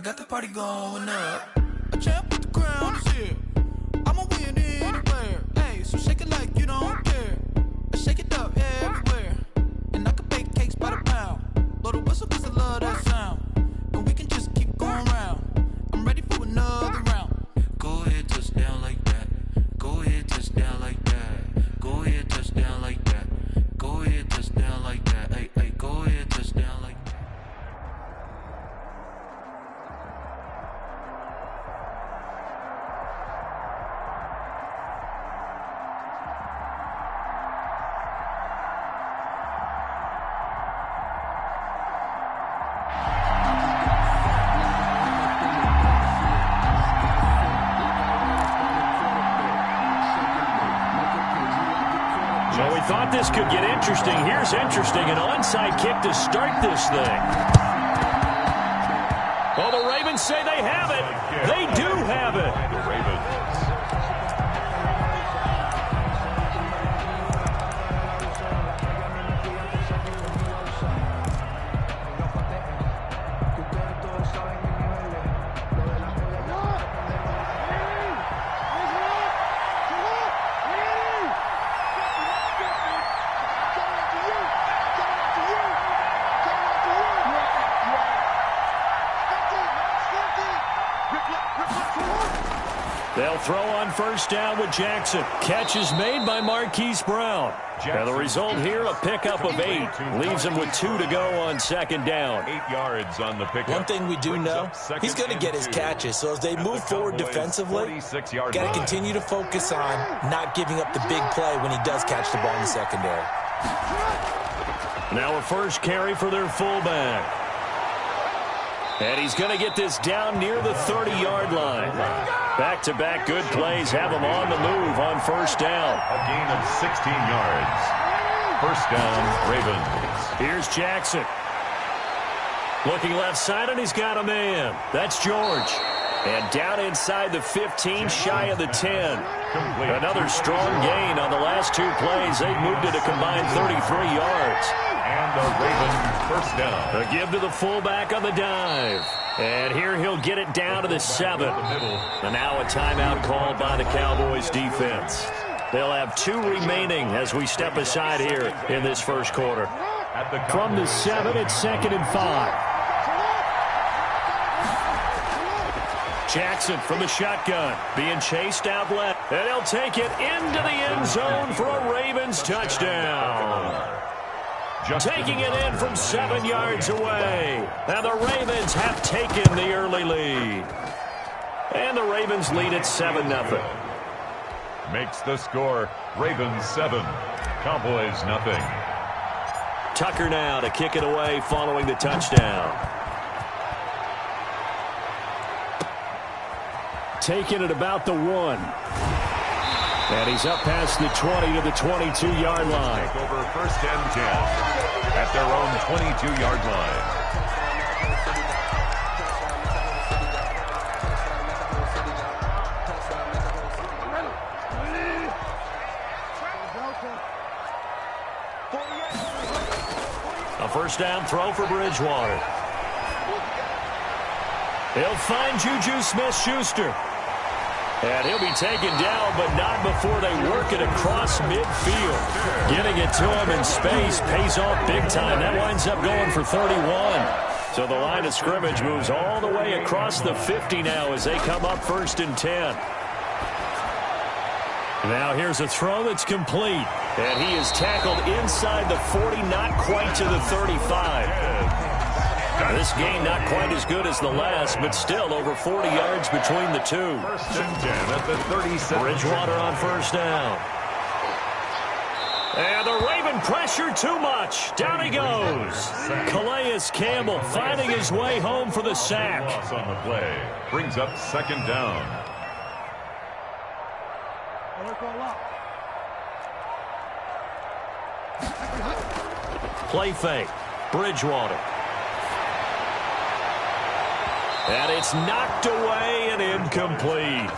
got the party going up. A champ with the crown is here. I'ma win anywhere. Hey, so shake it like you don't care. Shake it up everywhere. And I can bake cakes by the pound. Blow the whistle cause I love that sound. And we can just keep going round. I'm ready for another round. Go ahead, touch down like that. Go ahead, touch down like that. Go ahead, touch down like that. Go ahead, touch down like that. Hey, hey, go ahead, touch down like that. So we thought this could get interesting. Here's interesting. An onside kick to start this thing. Well, the Ravens say they have it. They do have it. The Ravens. They'll throw on first down with Jackson. Catch is made by Marquise Brown. And the result here, a pickup of 8. Leaves him with 2 to go on second down. 8 yards on the pickup. One thing we do know, he's going to get his catches. So as they move forward defensively, got to continue to focus on not giving up the big play when he does catch the ball in the secondary. Now a first carry for their fullback. And he's going to get this down near the 30-yard line. Back-to-back good plays have him on the move on first down. A gain of 16 yards. First down, Ravens. Here's Jackson. Looking left side, and he's got a man. That's George. And down inside the 15, shy of the 10. Complete. Another strong gain on the last 2 plays. They've moved it a combined 33 yards. And the Ravens first down. A give to the fullback on the dive. And here he'll get it down to the 7. And now a timeout called by the Cowboys defense. They'll have 2 remaining as we step aside here in this first quarter. From the 7, it's 2nd and 5. Jackson from the shotgun, being chased out left. And he'll take it into the end zone for a Ravens touchdown. Taking it in from 7 yards away. And the Ravens have taken the early lead. And the Ravens lead at 7-0. Makes the score Ravens 7, Cowboys nothing. Tucker now to kick it away following the touchdown. Taking it about the 1. And he's up past the 20 to the 22-yard line. Take over first and 10 at their own 22-yard line. A first down throw for Bridgewater. He'll find Juju Smith-Schuster. And he'll be taken down, but not before they work it across midfield. Getting it to him in space pays off big time. That winds up going for 31. So the line of scrimmage moves all the way across the 50 now as they come up 1st and 10. Now here's a throw that's complete. And he is tackled inside the 40, not quite to the 35. This game not quite as good as the last, but still over 40 yards between the 2. 1st and 10 at the 37. Bridgewater on first down. And the Raven pressure too much. Down he goes. Calais Campbell finding his way home for the sack. Loss on the play brings up 2nd down. Play fake. Bridgewater. And it's knocked away and incomplete.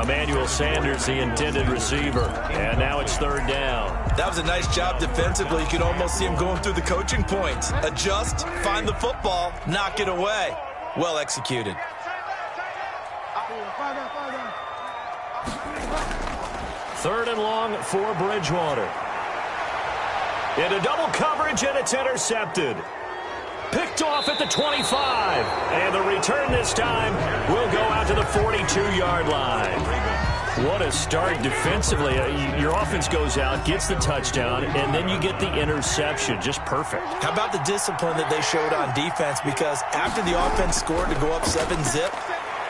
Emmanuel Sanders, the intended receiver. And now it's 3rd down. That was a nice job defensively. You could almost see him going through the coaching points. Adjust, find the football, knock it away. Well executed. 3rd and long for Bridgewater. Into double coverage, and it's intercepted. Picked off at the 25. And the return this time will go out to the 42-yard line. What a start defensively. Your offense goes out, gets the touchdown, and then you get the interception. Just perfect. How about the discipline that they showed on defense? Because after the offense scored to go up 7-zip,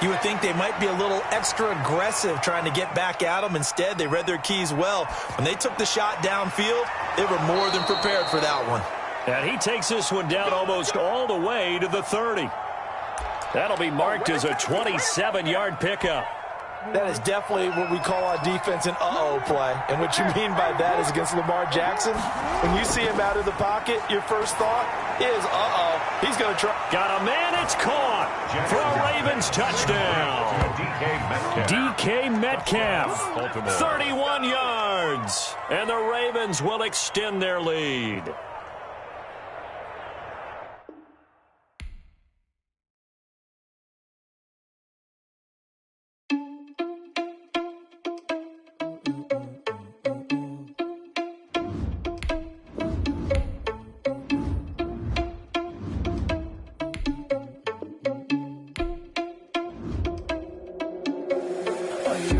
you would think they might be a little extra aggressive trying to get back at them. Instead, they read their keys well. When they took the shot downfield, they were more than prepared for that one. And he takes this one down almost all the way to the 30. That'll be marked as a 27-yard pickup. That is definitely what we call on defense an uh-oh play. And what you mean by that is against Lamar Jackson, when you see him out of the pocket, your first thought is, uh-oh, he's going to try. Got a man, it's caught for a Ravens touchdown. DK Metcalf, 31 yards. And the Ravens will extend their lead.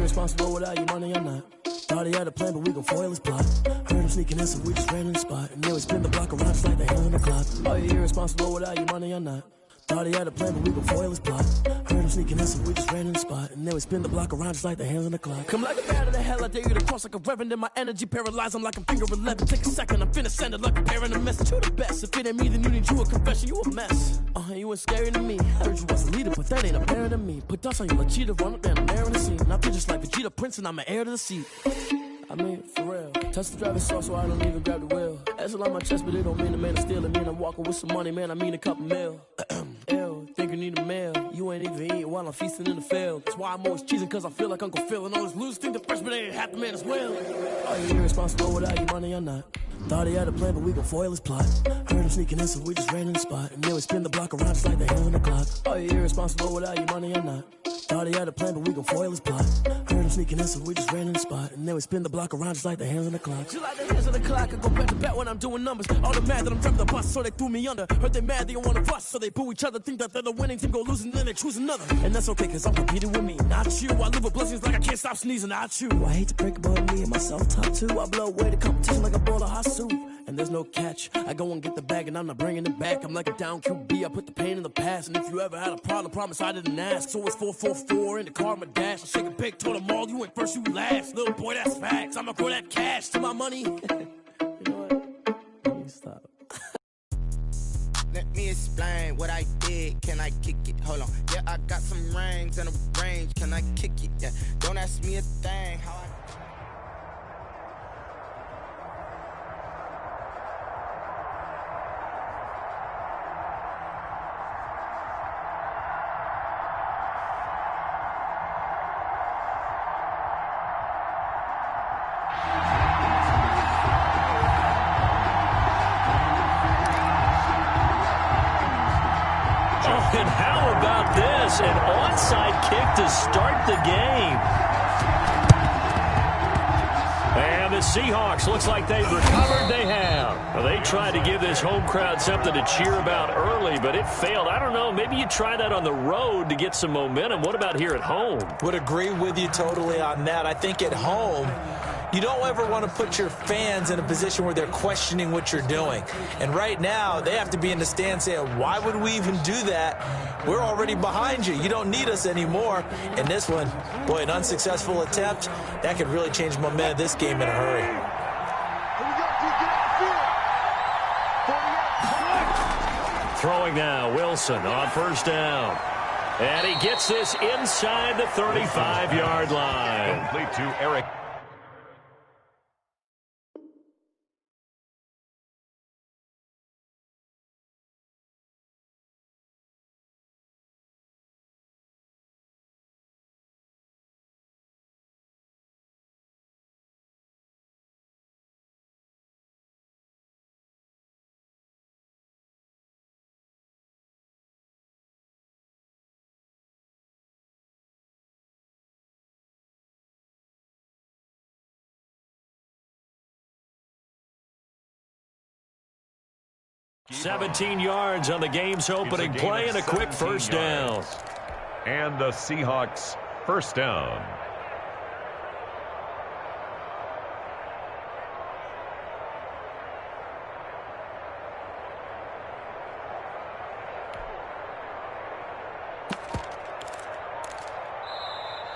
Responsible without your money or not. Thought he had a plan, but we gon' foil his plot. Heard him sneaking in, so we just ran in the spot. And then we spin the block around just like the hell in the clock. Are you irresponsible without your money or not? Thought he had a plan, but we gon' foil his plot. Heard him sneaking in, so we just ran in the spot. And then we spin the block around just like the hands on the clock. Come like a bat of the hell, I dare you to cross like a reverend. In my energy paralyzed, I'm like I'm finger 11. Take a second, I'm finna send it like a parent a message. You the best, if it ain't me, then you need you a confession. You a mess, you ain't scary to me. Heard you was a leader, but that ain't apparent to me. Put dust on you like cheetah, run up down, I'm air in the scene. I feel just like Vegeta Prince, and I'm an heir to the seat. I mean, for real. Touch the driver's soft, so I don't even grab the wheel. That's on my chest, but it don't mean a man to steal. It mean I'm walking with some money, man, I mean a couple mil. Ew, think you need a meal. You ain't even eating while I'm feasting in the field. That's why I'm always cheesing, cause I feel like Uncle Phil. And all this loose think the freshman ain't half the man as well. Are you irresponsible without your money or not? Thought he had a plan, but we gon' foil his plot. Heard him sneaking in, so we just ran in the spot. And then we spin the block around just like the hell in the clock. Are you irresponsible without your money or not? Thought he had a plan, but we gon' foil his plot. Heard him sneaking in, so we just ran in the spot. And then we spin the block around just like the hands on the clock. Just like the hands on the clock, I go back to back when I'm doing numbers. All the mad that I'm driving the bus, so they threw me under. Heard they mad, they don't wanna bust, so they boo each other. Think that they're the winning team, go losing, then they choose another. And that's okay, cause I'm competing with me, not you. I live with blessings like I can't stop sneezing, not you. I hate to break about me and my self-talk too. I blow away the competition like a bowl of hot soup. And there's no catch. I go and get the bag and I'm not bringing it back. I'm like a down QB, I put the pain in the past. And if you ever had a problem, promise I didn't ask. So it's 4-4-4 in the car, my dash. I shake a big, told them all, you went first, you last. Little boy, that's facts. I'ma grow that cash to my money. You know what? Let me stop. Let me explain what I did. Can I kick it? Hold on. Yeah, I got some rings and a range. Can I kick it? Yeah. Don't ask me a thing. How I And how about this? An onside kick to start the game. And the Seahawks, looks like they've recovered. They have. Well, they tried to give this home crowd something to cheer about early, but it failed. I don't know. Maybe you try that on the road to get some momentum. What about here at home? Would agree with you totally on that. I think at home, you don't ever want to put your fans in a position where they're questioning what you're doing. And right now, they have to be in the stand saying, why would we even do that? We're already behind you. You don't need us anymore. And this one, boy, an unsuccessful attempt, that could really change momentum of this game in a hurry. Throwing now, Wilson on first down. And he gets this inside the 35-yard line. Complete to Eric 17 yards on the game's opening play and a quick first down. And the Seahawks first down.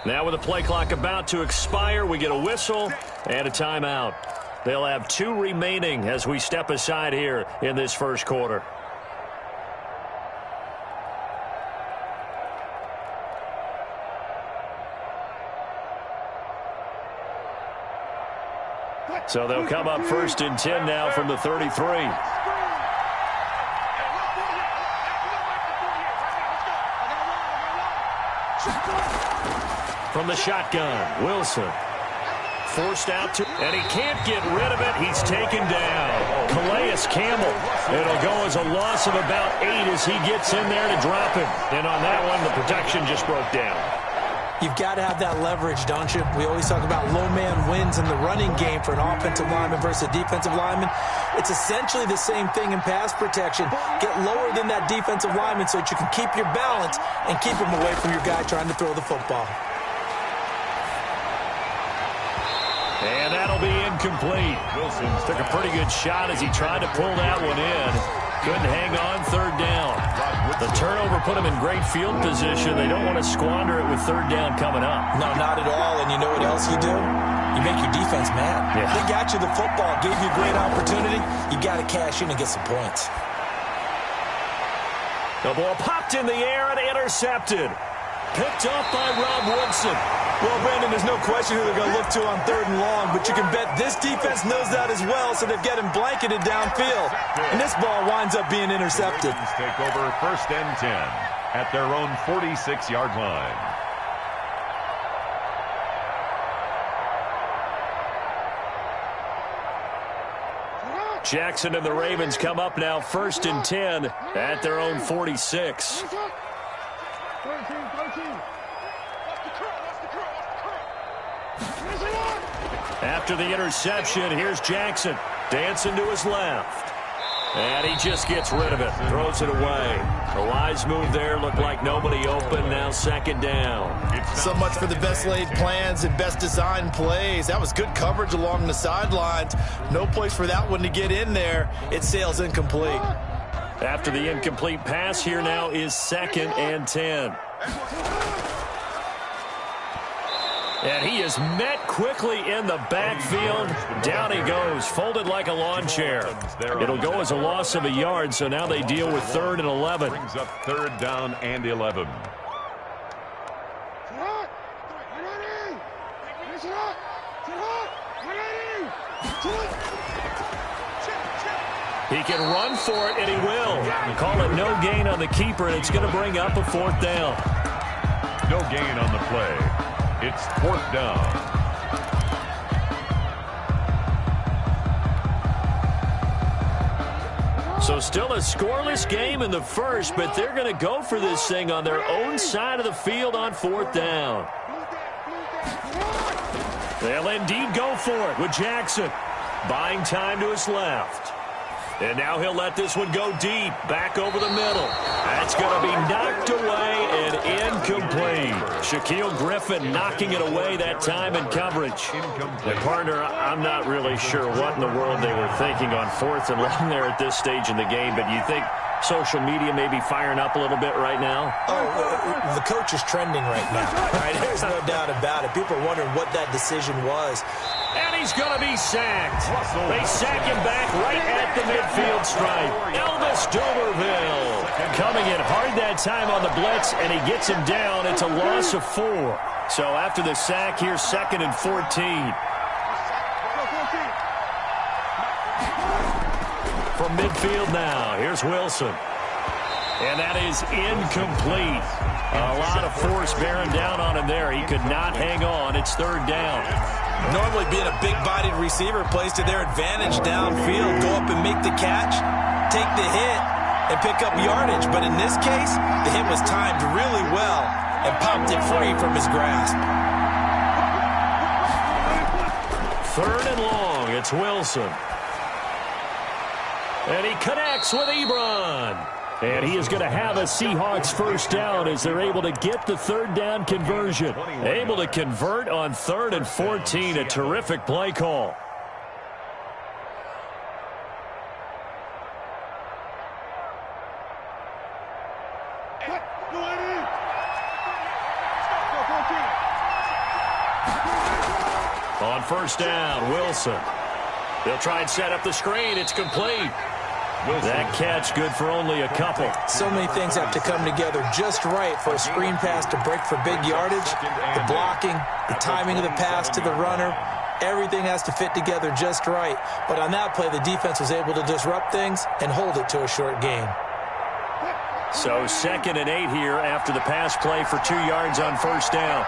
Now with the play clock about to expire, we get a whistle and a timeout. They'll have 2 remaining as we step aside here in this first quarter. So they'll come up first and 10 now from the 33. From the shotgun, Wilson. Forced out to, and he can't get rid of it. He's taken down. Calais Campbell. It'll go as a loss of about 8 as he gets in there to drop him. And on that one, the protection just broke down. You've got to have that leverage, don't you? We always talk about low man wins in the running game for an offensive lineman versus a defensive lineman. It's essentially the same thing in pass protection. Get lower than that defensive lineman so that you can keep your balance and keep him away from your guy trying to throw the football. And that'll be incomplete. Wilson took a pretty good shot as he tried to pull that one in. Couldn't hang on, third down. The turnover put him in great field position. They don't want to squander it with third down coming up. No, not at all. And you know what else you do? You make your defense mad. Yeah. They got you the football, gave you a great opportunity. You got to cash in and get some points. The ball popped in the air and intercepted. Picked up by Rob Woodson. Well, Brandon, there's no question who they're going to look to on third and long, but you can bet this defense knows that as well, so they've got him blanketed downfield. And this ball winds up being intercepted. Take over first and 10 at their own 46-yard line. Jackson and the Ravens come up now first and 10 at their own 46. After the interception, here's Jackson dancing to his left. And he just gets rid of it, throws it away. The wise move there, looked like nobody open, now second down. So much for the best laid plans and best designed plays. That was good coverage along the sidelines. No place for that one to get in there. It sails incomplete. After the incomplete pass, here now is second and 10. And he is met quickly in the backfield. Down he goes, folded like a lawn chair. It'll go as a loss of a yard, so now they deal with third and 11. Brings up third down and 11. He can run for it, and he will. Call it no gain on the keeper, and it's going to bring up a fourth down. No gain on the play. It's fourth down. So still a scoreless game in the first, but they're going to go for this thing on their own side of the field on fourth down. They'll indeed go for it with Jackson. Buying time to his left. And now he'll let this one go deep, back over the middle. That's going to be knocked away and incomplete. Shaquille Griffin knocking it away that time in coverage. And partner, I'm not really sure what in the world they were thinking on fourth and long there at this stage in the game, but you think social media may be firing up a little bit right now? Oh, the coach is trending right now. Right? There's no doubt about it. People are wondering what that decision was. And he's going to be sacked. They sack him back right at the midfield stripe. Elvis Dumerville coming in hard that time on the blitz, and he gets him down. It's a loss of 4. So after the sack, here's second and 14. From midfield now, here's Wilson. And that is incomplete. A lot of force bearing down on him there. He could not hang on. It's third down. Normally being a big-bodied receiver plays to their advantage downfield. Go up and make the catch, take the hit, and pick up yardage. But in this case, the hit was timed really well and popped it free from his grasp. Third and long. It's Wilson. And he connects with Ebron. And he is going to have a Seahawks first down as they're able to get the third down conversion. Able to convert on 3rd and 14. A terrific play call. On first down, Wilson. They'll try and set up the screen. It's complete. That catch good for only a couple. So many things have to come together just right for a screen pass to break for big yardage. The blocking, the timing of the pass to the runner, everything has to fit together just right. But on that play, the defense was able to disrupt things and hold it to a short gain. So 2nd and 8 here after the pass play for 2 yards on first down.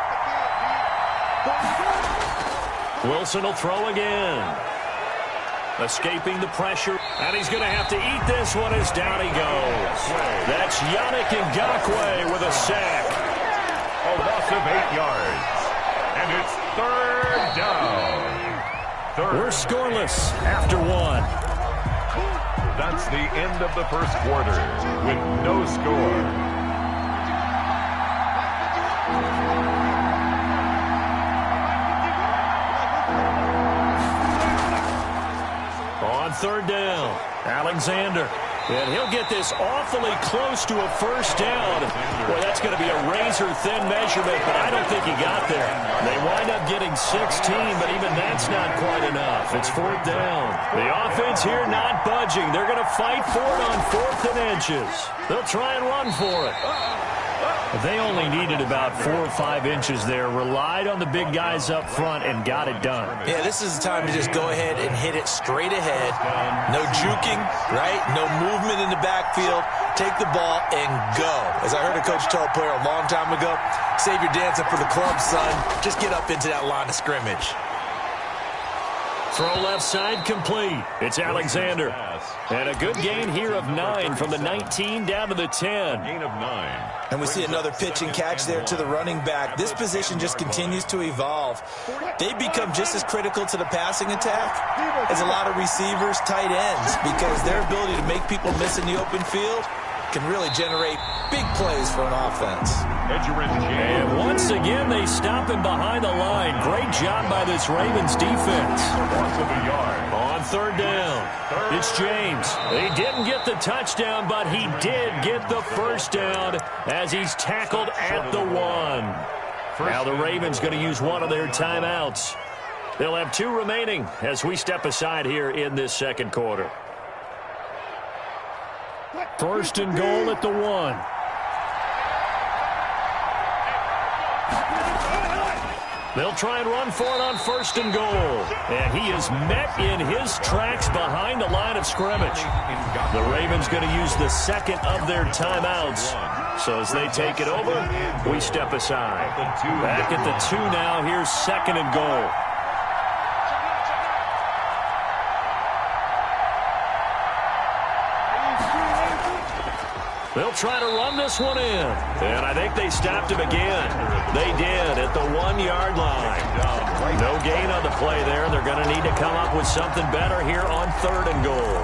Wilson will throw again. Escaping the pressure, and he's going to have to eat this one as down he goes. That's Yannick Ngakoue with a sack. A loss of 8 yards. And it's 3rd down. We're scoreless after 1. That's the end of the first quarter with no score. On 3rd down, Alexander. And he'll get this awfully close to a first down. Boy, that's going to be a razor-thin measurement, but I don't think he got there. They wind up getting 16, but even that's not quite enough. It's 4th down. The offense here not budging. They're going to fight for it on 4th and inches. They'll try and run for it. They only needed about 4 or 5 inches there, relied on the big guys up front, and got it done. Yeah, this is the time to just go ahead and hit it straight ahead. No juking, right? No movement in the backfield. Take the ball and go. As I heard a coach tell a player a long time ago, save your dancing for the club, son. Just get up into that line of scrimmage. Throw left side complete. It's Alexander. And a good gain here of 9 from the 19 down to the 10. Gain of 9. And we see another pitch and catch there to the running back. This position just continues to evolve. They become just as critical to the passing attack as a lot of receivers, tight ends, because their ability to make people miss in the open field can really generate big plays for an offense. And once again, they stop him behind the line. Great job by this Ravens defense. On 3rd down, it's James. He didn't get the touchdown, but he did get the first down as he's tackled at the 1. Now the Ravens going to use one of their timeouts. They'll have 2 remaining as we step aside here in this second quarter. 1st and goal at the 1. They'll try and run for it on 1st and goal. And he is met in his tracks behind the line of scrimmage. The Ravens going to use the 2nd of their timeouts. So as they take it over, we step aside. Back at the 2 now. Here's 2nd and goal. They'll try to run this one in. And I think they stopped him again. They did at the 1-yard line. No gain on the play there. They're going to need to come up with something better here on 3rd and goal.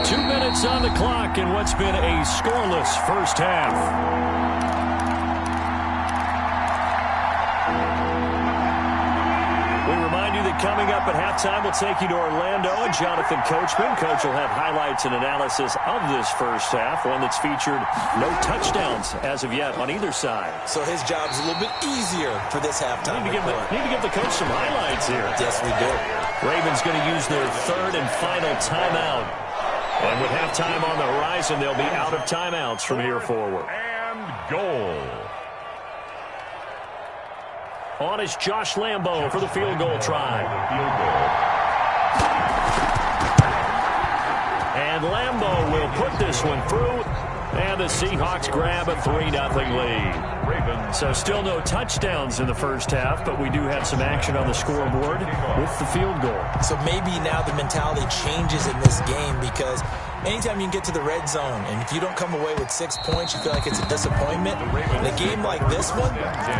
2 minutes on the clock in what's been a scoreless first half. Coming up at halftime, we'll take you to Orlando and Jonathan Coachman. Coach will have highlights and analysis of this first half, one that's featured no touchdowns as of yet on either side. So his job's a little bit easier for this halftime. Need to give the coach some highlights here. Yes, we do. Ravens going to use their 3rd and final timeout. And with halftime on the horizon, they'll be out of timeouts from here forward. And goal. On is Josh Lambo for the field goal try. And Lambo will put this one through. And the Seahawks grab a 3-0 lead. So still no touchdowns in the first half, but we do have some action on the scoreboard with the field goal. So maybe now the mentality changes in this game because anytime you can get to the red zone, and if you don't come away with 6 points, you feel like it's a disappointment. In a game like this one,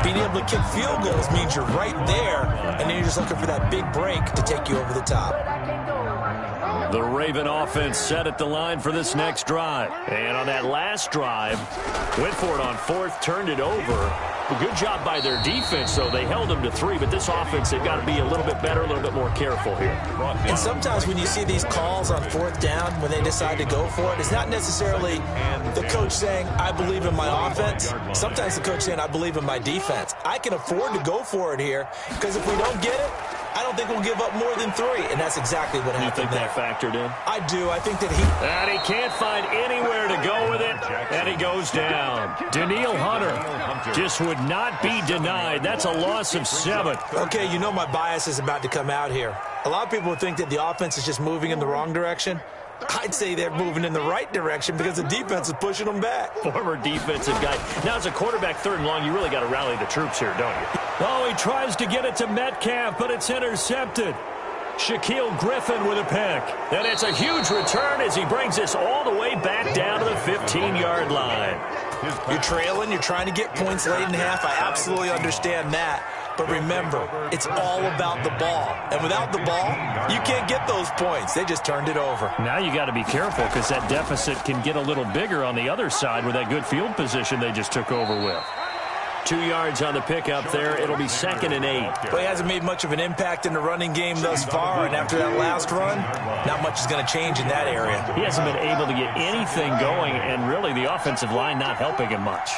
being able to kick field goals means you're right there, and then you're just looking for that big break to take you over the top. The Raven offense set at the line for this next drive. And on that last drive, went for it on fourth, turned it over. A good job by their defense, though. They held them to 3, but this offense, they've got to be a little bit better, a little bit more careful here. And sometimes when you see these calls on fourth down, when they decide to go for it, it's not necessarily the coach saying, I believe in my offense. Sometimes the coach saying, I believe in my defense. I can afford to go for it here, because if we don't get it, I don't think we'll give up more than 3, and that's exactly what happened there. You think that factored in? I do. I think that And he can't find anywhere to go with it, and he goes down. Danielle Hunter just would not be denied. That's a loss of 7. Okay, you know my bias is about to come out here. A lot of people think that the offense is just moving in the wrong direction. I'd say they're moving in the right direction because the defense is pushing them back. Former defensive guy. Now, as a quarterback, 3rd and long, you really got to rally the troops here, don't you? Oh, he tries to get it to Metcalf, but it's intercepted. Shaquille Griffin with a pick. And it's a huge return as he brings this all the way back down to the 15-yard line. You're trailing. You're trying to get points late in the half. I absolutely understand that. But remember, it's all about the ball. And without the ball, you can't get those points. They just turned it over. Now you got to be careful because that deficit can get a little bigger on the other side with that good field position they just took over with. 2 yards on the pickup there. It'll be 2nd and 8. But he hasn't made much of an impact in the running game thus far, and after that last run, not much is going to change in that area. He hasn't been able to get anything going, and really the offensive line not helping him much.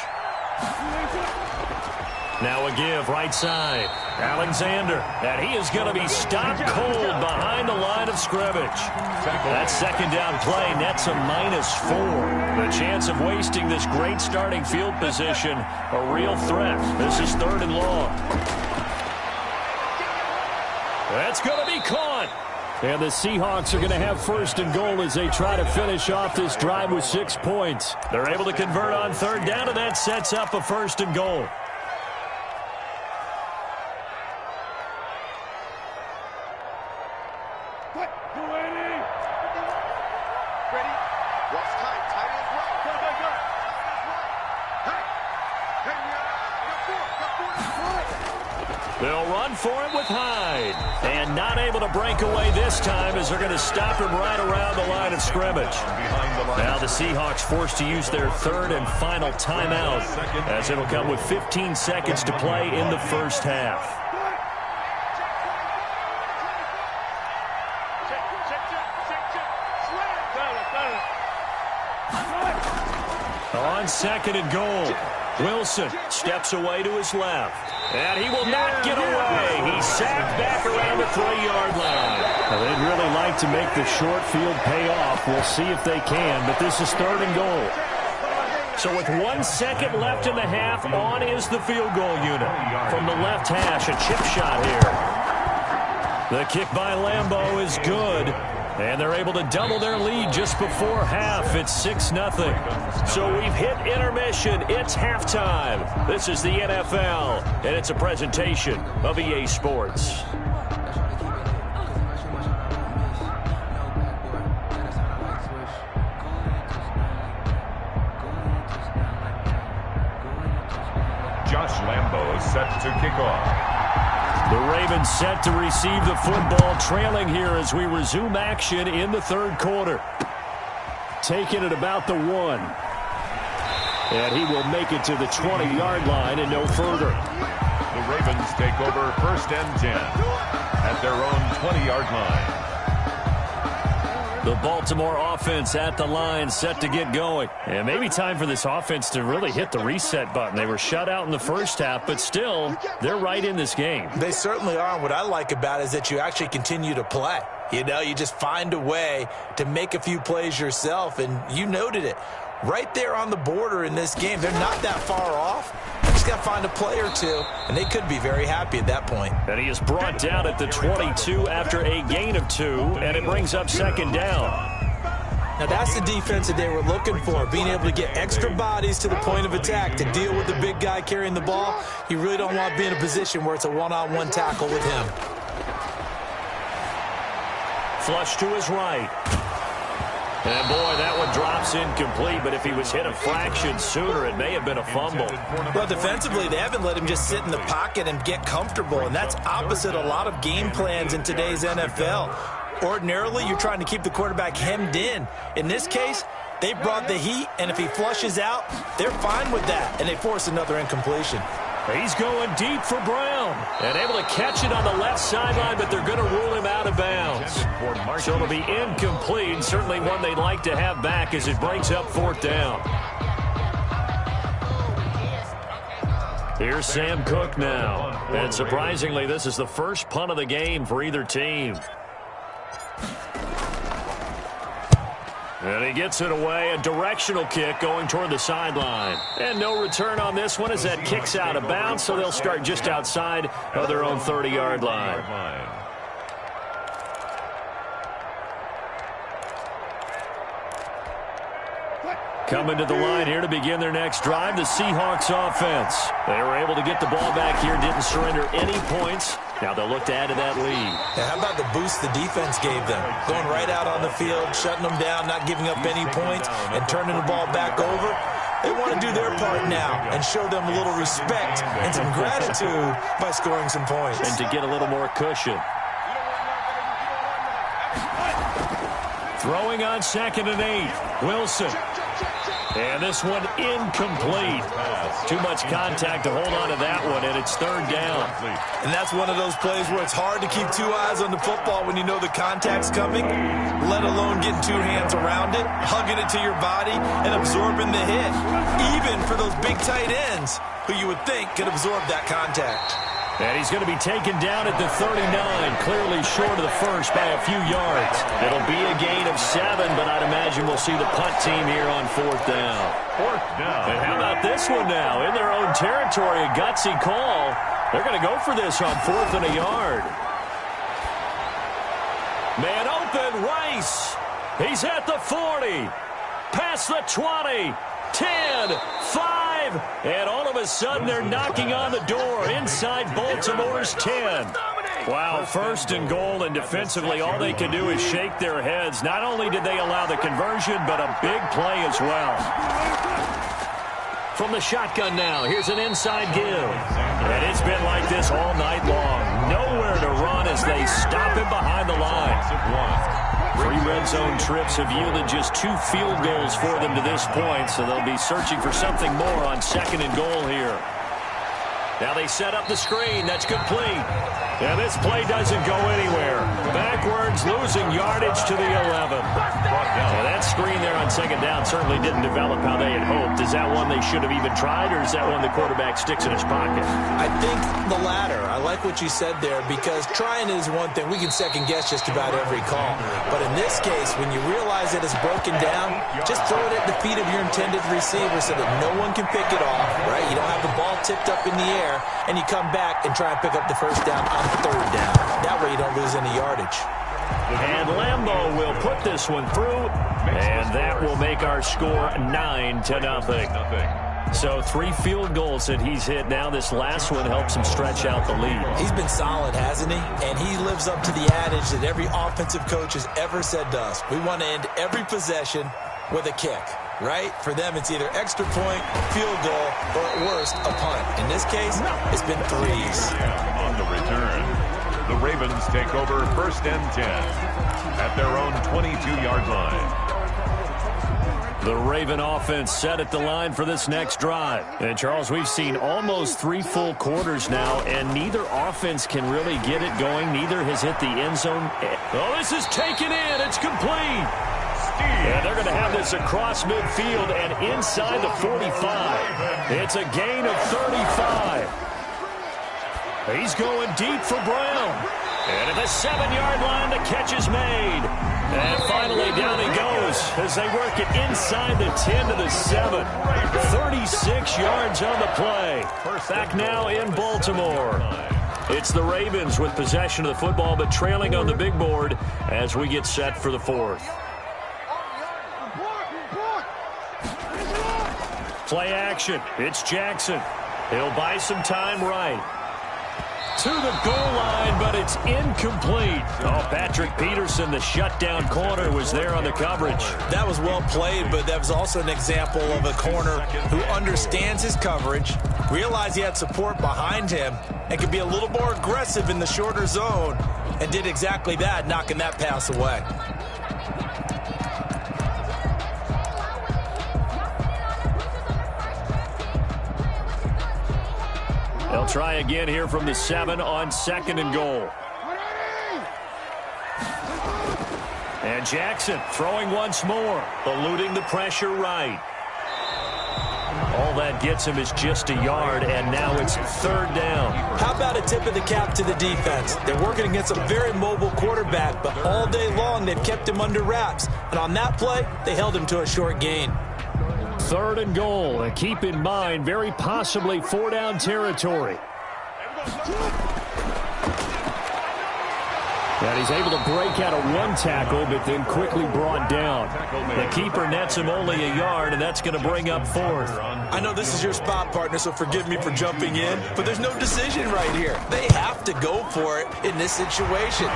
Now a give right side. Alexander, and he is going to be stopped cold behind the line of scrimmage. That 2nd down play nets a -4. The chance of wasting this great starting field position, a real threat. This is 3rd and long. That's going to be caught. And the Seahawks are going to have 1st and goal as they try to finish off this drive with 6 points. They're able to convert on 3rd down, and that sets up a 1st and goal. They'll run for it with Hyde. And not able to break away this time as they're going to stop him right around the line of scrimmage. Now the Seahawks forced to use their 3rd and final timeout as it'll come with 15 seconds to play in the first half. On 2nd and goal, Wilson steps away to his left. And he will not get away. He's sacked back around the 3-yard line. Now, they'd really like to make the short field pay off. We'll see if they can, but this is 3rd and goal. So with 1 second left in the half, on is the field goal unit. From the left hash, a chip shot here. The kick by Lambeau is good. And they're able to double their lead just before half. It's 6-0. So we've hit intermission. It's halftime. This is the NFL, and it's a presentation of EA Sports. Josh Lambeau is set to kick off. The Ravens set to receive the football, trailing here as we resume action in the 3rd quarter. Taking it about the 1. And he will make it to the 20-yard line and no further. The Ravens take over 1st and 10 at their own 20-yard line. The Baltimore offense at the line, set to get going. And maybe time for this offense to really hit the reset button. They were shut out in the first half, but still, they're right in this game. They certainly are. And what I like about it is that you actually continue to play. You know, you just find a way to make a few plays yourself, and you noted it. Right there on the border in this game, they're not that far off. Just got to find a play or two, and they could be very happy at that point. And he is brought down at the 22 after a gain of 2, and it brings up 2nd down. Now, that's the defense that they were looking for, being able to get extra bodies to the point of attack to deal with the big guy carrying the ball. You really don't want to be in a position where it's a one-on-one tackle with him. Flush to his right. And, boy, that one drops incomplete, but if he was hit a fraction sooner, it may have been a fumble. Well, defensively, they haven't let him just sit in the pocket and get comfortable, and that's opposite a lot of game plans in today's NFL. Ordinarily, you're trying to keep the quarterback hemmed in. In this case, they brought the heat, and if he flushes out, they're fine with that, and they force another incompletion. He's going deep for Brown. And able to catch it on the left sideline, but they're going to rule him out of bounds. So it'll be incomplete. Certainly one they'd like to have back as it brings up 4th down. Here's Sam Cook now. And surprisingly, this is the first punt of the game for either team. And he gets it away, a directional kick going toward the sideline. And no return on this one as that kicks out of bounds, so they'll start just outside of their own 30-yard line. Coming to the line here to begin their next drive, the Seahawks offense. They were able to get the ball back here, didn't surrender any points. Now they'll look to add to that lead. Now, how about the boost the defense gave them? Going right out on the field, shutting them down, not giving up any points, and turning the ball back over. They want to do their part now and show them a little respect and some gratitude by scoring some points. And to get a little more cushion. Throwing on 2nd and 8. Wilson. And this one incomplete. Too much contact to hold on to that one, and it's 3rd down. And that's one of those plays where it's hard to keep 2 eyes on the football when you know the contact's coming, let alone getting 2 hands around it, hugging it to your body, and absorbing the hit. Even for those big tight ends who you would think could absorb that contact. And he's going to be taken down at the 39, clearly short of the first by a few yards. It'll be a gain of 7, but I'd imagine we'll see the punt team here on 4th down. 4th down. And how about this one now? In their own territory, a gutsy call. They're going to go for this on 4th and a yard. Man open, Rice. He's at the 40. Past the 20. 10, 5, and all of a sudden they're knocking on the door inside Baltimore's 10. Wow, 1st and goal, and defensively all they can do is shake their heads. Not only did they allow the conversion, but a big play as well. From the shotgun now, here's an inside give. And it's been like this all night long. Nowhere to run as they stop him behind the line. 3 red zone trips have yielded just 2 field goals for them to this point, so they'll be searching for something more on 2nd and goal here. Now they set up the screen. That's complete. And this play doesn't go anywhere. Backwards, losing yardage to the 11. Well, that screen there on 2nd down certainly didn't develop how they had hoped. Is that one they should have even tried, or is that one the quarterback sticks in his pocket? I think the latter. I like what you said there, because trying is one thing. We can second-guess just about every call. But in this case, when you realize that it's broken down, just throw it at the feet of your intended receiver so that no one can pick it off, right? You don't have the ball tipped up in the air, and you come back and try and pick up the 1st down on 3rd down. That way you don't lose any yardage. And Lambeau will put this one through, and that will make our score 9-0. So 3 field goals that he's hit now. This last one helps him stretch out the lead. He's been solid, hasn't he? And he lives up to the adage that every offensive coach has ever said to us. We want to end every possession with a kick, right? For them, it's either extra point, field goal, or at worst, a punt. In this case, it's been 3s. On the return, the Ravens take over 1st and 10 at their own 22-yard line. The Raven offense set at the line for this next drive. And, Charles, we've seen almost 3 full quarters now, and neither offense can really get it going. Neither has hit the end zone. Oh, this is taken in. It's complete. And they're going to have this across midfield and inside the 45. It's a gain of 35. He's going deep for Brown. And at the 7-yard line, the catch is made. And finally, down he goes as they work it inside the 10 to the 7. 36 yards on the play. Back now in Baltimore. It's the Ravens with possession of the football, but trailing on the big board as we get set for the 4th. Play action. It's Jackson. He'll buy some time right. To the goal line, but it's incomplete. Oh, Patrick Peterson, the shutdown corner, was there on the coverage. That was well played, but that was also an example of a corner who understands his coverage, realized he had support behind him, and could be a little more aggressive in the shorter zone. and did exactly that, knocking that pass away. They'll try again here from the 7 on 2nd and goal. And Jackson throwing once more, eluding the pressure right. All that gets him is just a yard, and now it's 3rd down. How about a tip of the cap to the defense? They're working against a very mobile quarterback, but all day long they've kept him under wraps. And on that play, they held him to a short gain. 3rd and goal, and keep in mind, very possibly 4-down territory. And he's able to break out of one tackle, but then quickly brought down. The keeper nets him only a yard, and that's going to bring up 4th. I know this is your spot, partner, so forgive me for jumping in, but there's no decision right here. They have to go for it in this situation.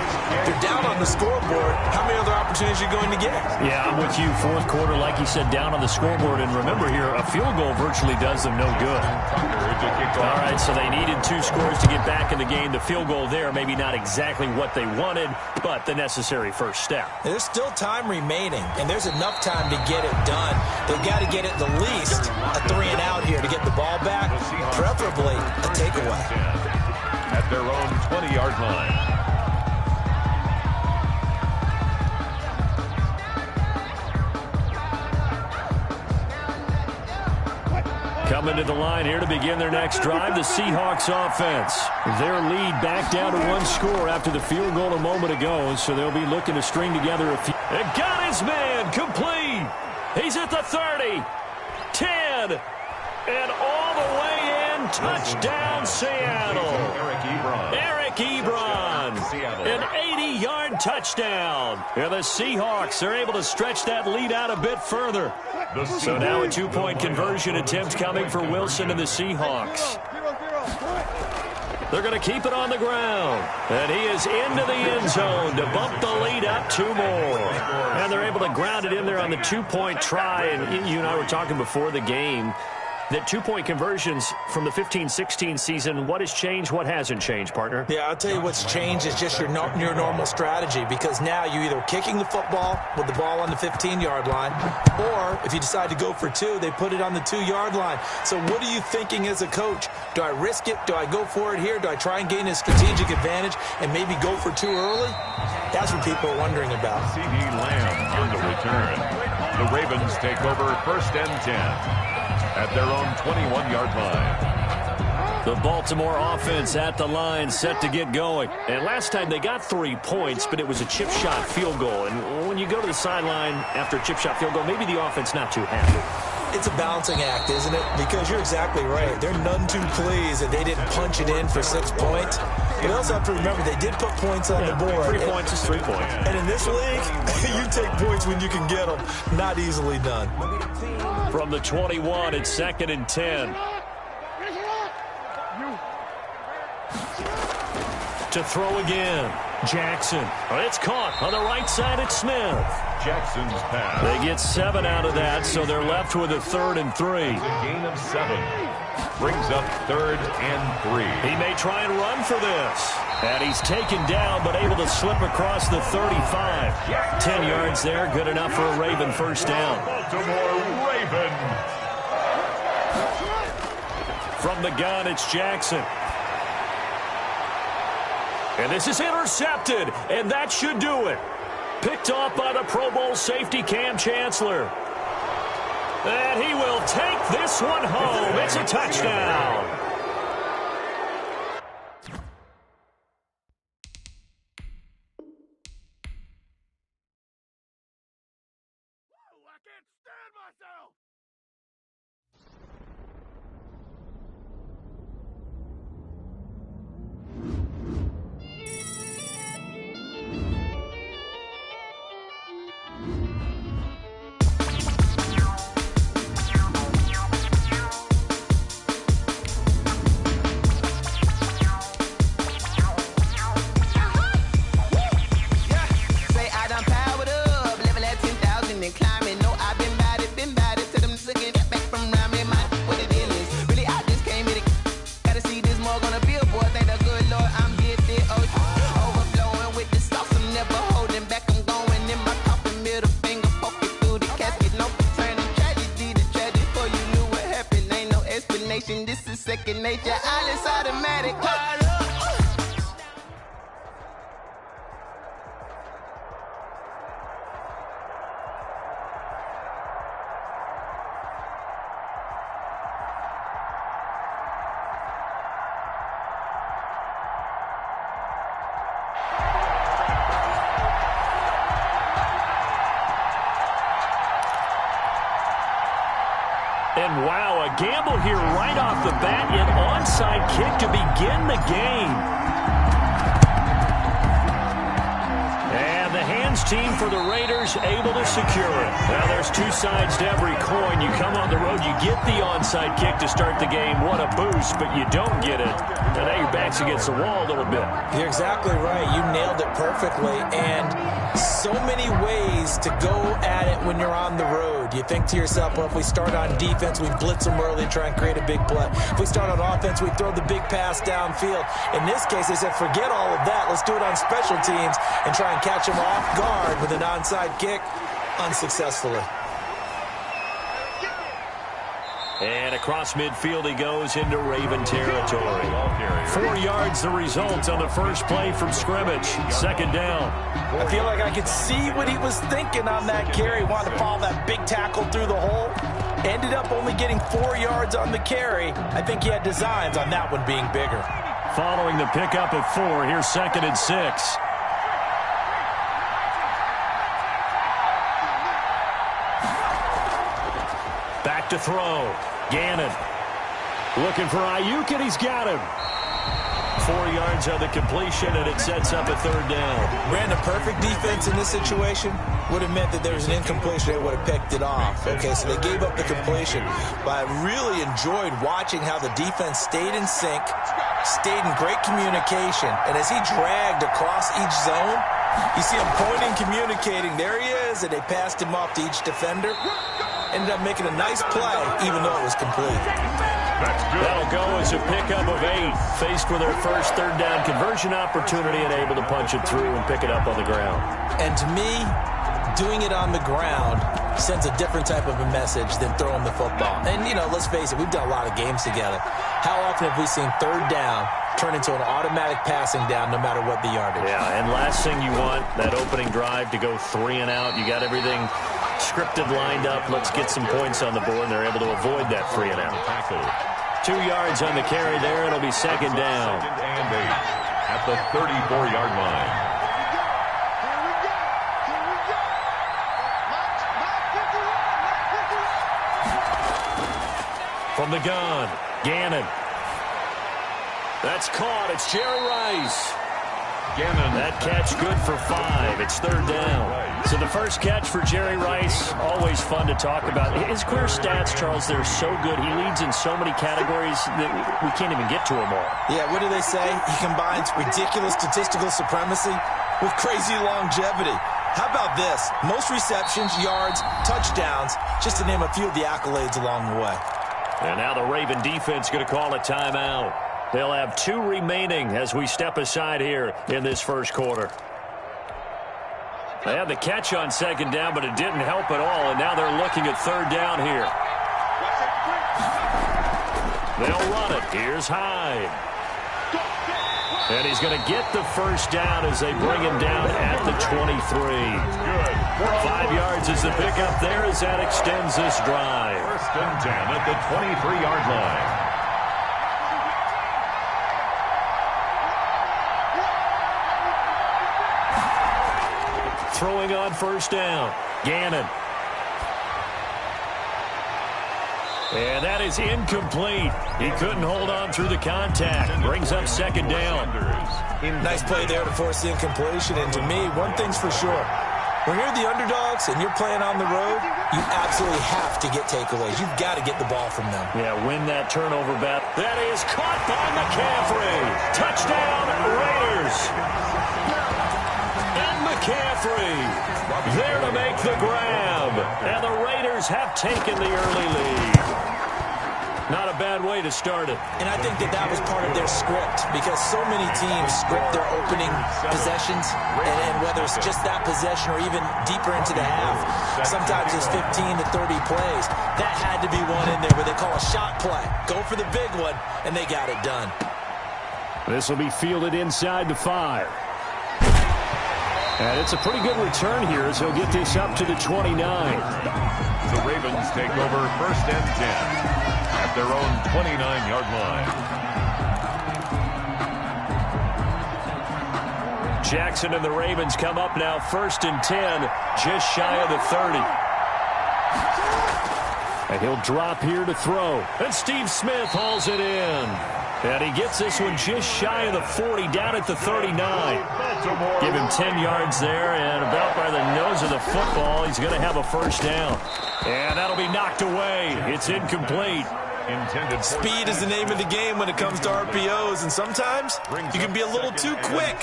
They're down on the scoreboard. How many other opportunities are you going to get? Yeah, I'm with you. 4th quarter, like you said, down on the scoreboard. And remember here, a field goal virtually does them no good. All right, so they needed 2 scores to get back in the game. The field goal there, maybe not exactly what they wanted, but the necessary first step. There's still time remaining, and there's enough time to get it done. They've got to get it the least a 3-and-out here to get the ball back, preferably a takeaway. At their own 20-yard line. Coming to the line here to begin their next drive, the Seahawks offense. Their lead back down to 1 score after the field goal a moment ago, so they'll be looking to string together a few. And got his man complete. He's at the 30, 10, and all the way in. Touchdown, Seattle. Eric Ebron. An 80-yard touchdown. And the Seahawks are able to stretch that lead out a bit further. So now a 2-point conversion attempt coming for Wilson and the Seahawks. They're going to keep it on the ground. And he is into the end zone to bump the lead up 2 more. And they're able to ground it in there on the 2-point try. And you and I were talking before the game that 2-point conversions from the 15-16 season, what has changed, what hasn't changed, partner? Yeah, I'll tell you what's changed is just your normal strategy, because now you're either kicking the football with the ball on the 15-yard line, or if you decide to go for 2, they put it on the 2-yard line. So what are you thinking as a coach? Do I risk it? Do I go for it here? Do I try and gain a strategic advantage and maybe go for 2 early? That's what people are wondering about. CeeDee Lamb on the return. The Ravens take over 1st and 10. At their own 21-yard line. The Baltimore offense at the line, set to get going. And last time they got 3 points, but it was a chip shot field goal. And when you go to the sideline after a chip shot field goal, maybe the offense not too happy. It's a balancing act, isn't it? Because you're exactly right. They're none too pleased that they didn't punch it in for 6 points. But you also have to remember they did put points on the board. 3 points is 3 points. And in this league, you take points when you can get them. Not easily done. From the 21, it's 2nd and 10. To throw again. Jackson. It's caught on the right side. It's Smith. Jackson's pass. They get 7 out of that, so they're left with a 3rd and 3. A gain of 7. Brings up 3rd and 3. He may try and run for this. And he's taken down, but able to slip across the 35. 10 yards there, good enough for a Raven first down. Baltimore Raven. From the gun, it's Jackson. And this is intercepted, and that should do it. Picked off by the Pro Bowl safety Cam Chancellor. And he will take this one home. It's a touchdown. Say I done powered up, level at 10,000 and climbing. No, I've been bad it to the second nature. Alles automatic. And wow, a gamble here right off the bat, an onside kick to begin the game. And the hands team for the Raiders able to secure it. Well, there's two sides to every coin. You come on the road, you get the onside kick to start the game. What a boost, but you don't get it. And now your back's against the wall a little bit. You're exactly right. You nailed it perfectly. And so many ways to go at it when you're on the road. You think to yourself, well, if we start on defense, we blitz them early, try and create a big play. If we start on offense, we throw the big pass downfield. In this case, they said, forget all of that. Let's do it on special teams and try and catch them off guard with an onside kick unsuccessfully. And across midfield he goes into Raven territory. 4 yards the result on the first play from scrimmage. Second down. I feel like I could see what he was thinking on that carry. Wanted to follow that big tackle through the hole. Ended up only getting 4 yards on the carry. I think he had designs on that one being bigger. Following the pickup of 4, here's 2nd and 6. Back to throw. Gannon looking for Ayuk, and he's got him. 4 yards on the completion, and it sets up a third down. Ran a perfect defense in this situation. Would have meant that there was an incompletion. They would have picked it off. Okay, so they gave up the completion. But I really enjoyed watching how the defense stayed in sync, stayed in great communication. And as he dragged across each zone, you see him pointing, communicating. There he is, and they passed him off to each defender. Ended up making a nice play, even though it was complete. That'll go as a pickup of 8. Faced with their first third down conversion opportunity and able to punch it through and pick it up on the ground. And to me, doing it on the ground sends a different type of a message than throwing the football. And, you know, let's face it, we've done a lot of games together. How often have we seen third down turn into an automatic passing down no matter what the yardage? Yeah, and last thing you want, that opening drive to go 3 and out. You got everything scripted, lined up. Let's get some points on the board, and they're able to avoid that 3 and out. 2 yards on the carry there. It'll be second down. Second and 8 at the 34-yard line. From the gun, Gannon. That's caught. It's Jerry Rice. Gannon. That catch good for 5. It's third down. So the first catch for Jerry Rice, always fun to talk about. His career stats, Charles, they're so good. He leads in so many categories that we can't even get to them all. Yeah, what do they say? He combines ridiculous statistical supremacy with crazy longevity. How about this? Most receptions, yards, touchdowns, just to name a few of the accolades along the way. And now the Raven defense going to call a timeout. They'll have 2 remaining as we step aside here in this first quarter. They had the catch on second down, but it didn't help at all, and now they're looking at third down here. They'll run it. Here's Hyde. And he's going to get the first down as they bring him down at the 23. Good. 5 yards is the pickup there as that extends this drive. First and 10 at the 23-yard line. Throwing on first down. Gannon. And that is incomplete. He couldn't hold on through the contact. Brings up second down. Nice play there to force the incompletion. And to me, one thing's for sure. When you're the underdogs and you're playing on the road, you absolutely have to get takeaways. You've got to get the ball from them. Yeah, win that turnover battle. That is caught by McCaffrey. Touchdown, Raiders. And McCaffrey there to make the grab. And the Raiders have taken the early lead. Not a bad way to start it. And I think that was part of their script, because so many teams script their opening possessions, and whether it's just that possession or even deeper into the half, sometimes it's 15 to 30 plays. That had to be one in there where they call a shot play. Go for the big one, and they got it done. This will be fielded inside the 5. And it's a pretty good return here as he'll get this up to the 29. The Ravens take over 1st and 10 at their own 29-yard line. Jackson and the Ravens come up now 1st and 10, just shy of the 30. And he'll drop here to throw. And Steve Smith hauls it in. And he gets this one just shy of the 40, down at the 39. Give him 10 yards there, and about by the nose of the football, he's going to have a first down. And that'll be knocked away. It's incomplete. Speed is the name of the game when it comes to RPOs, and sometimes you can be a little too quick,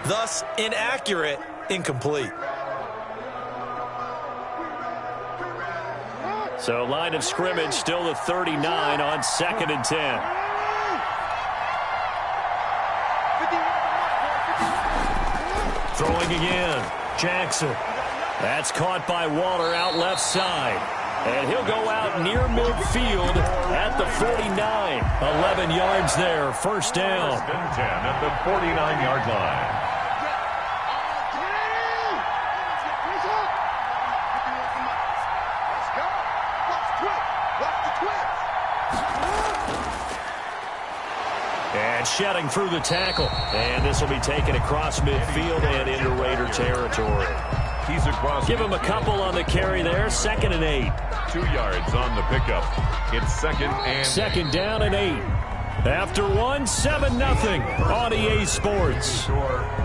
thus inaccurate, incomplete. So line of scrimmage still the 39 on 2nd and 10. Throwing again, Jackson. That's caught by Waller out left side. And he'll go out near midfield at the 49. 11 yards there, first down. 1st and 10 at the 49-yard line. And shedding through the tackle. And this will be taken across midfield and into Raider territory. He's across. Give him a couple on the carry there. 2nd and 8. 2 yards on the pickup. It's 2nd and 2nd down and 8. After 1, 7-0 on EA Sports.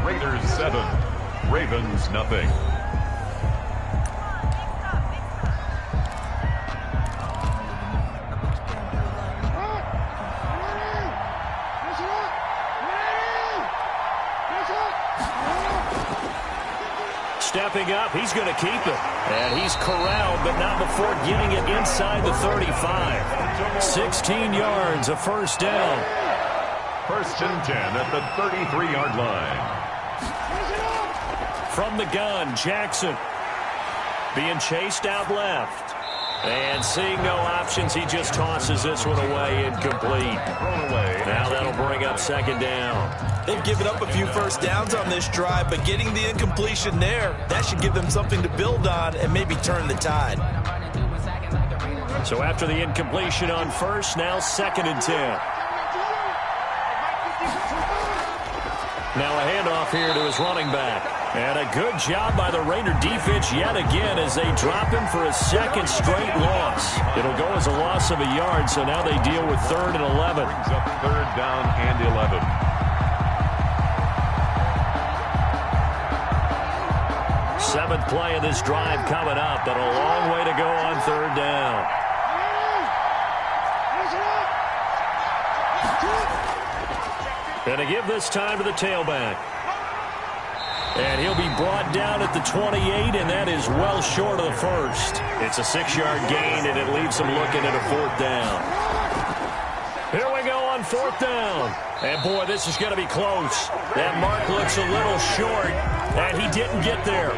Raiders 7, Ravens nothing. Stepping up, he's going to keep it. And he's corralled, but not before getting it inside the 35. 16 yards, a first down. 1st and 10 at the 33-yard line. From the gun, Jackson being chased out left. And seeing no options, he just tosses this one away, incomplete. Now that'll bring up 2nd down. They've given up a few first downs on this drive, but getting the incompletion there, that should give them something to build on and maybe turn the tide. So after the incompletion on first, now 2nd and 10. Now a handoff here to his running back. And a good job by the Raider defense yet again as they drop him for a 2nd straight loss. It'll go as a loss of a yard, so now they deal with 3rd and 11. Brings up 3rd down and 11. Seventh play of this drive coming up, but a long way to go on 3rd down. And to give this time to the tailback. And he'll be brought down at the 28, and that is well short of the first. It's a 6-yard gain, and it leaves him looking at a 4th down. Here we go on 4th down. And, boy, this is going to be close. That mark looks a little short, and he didn't get there.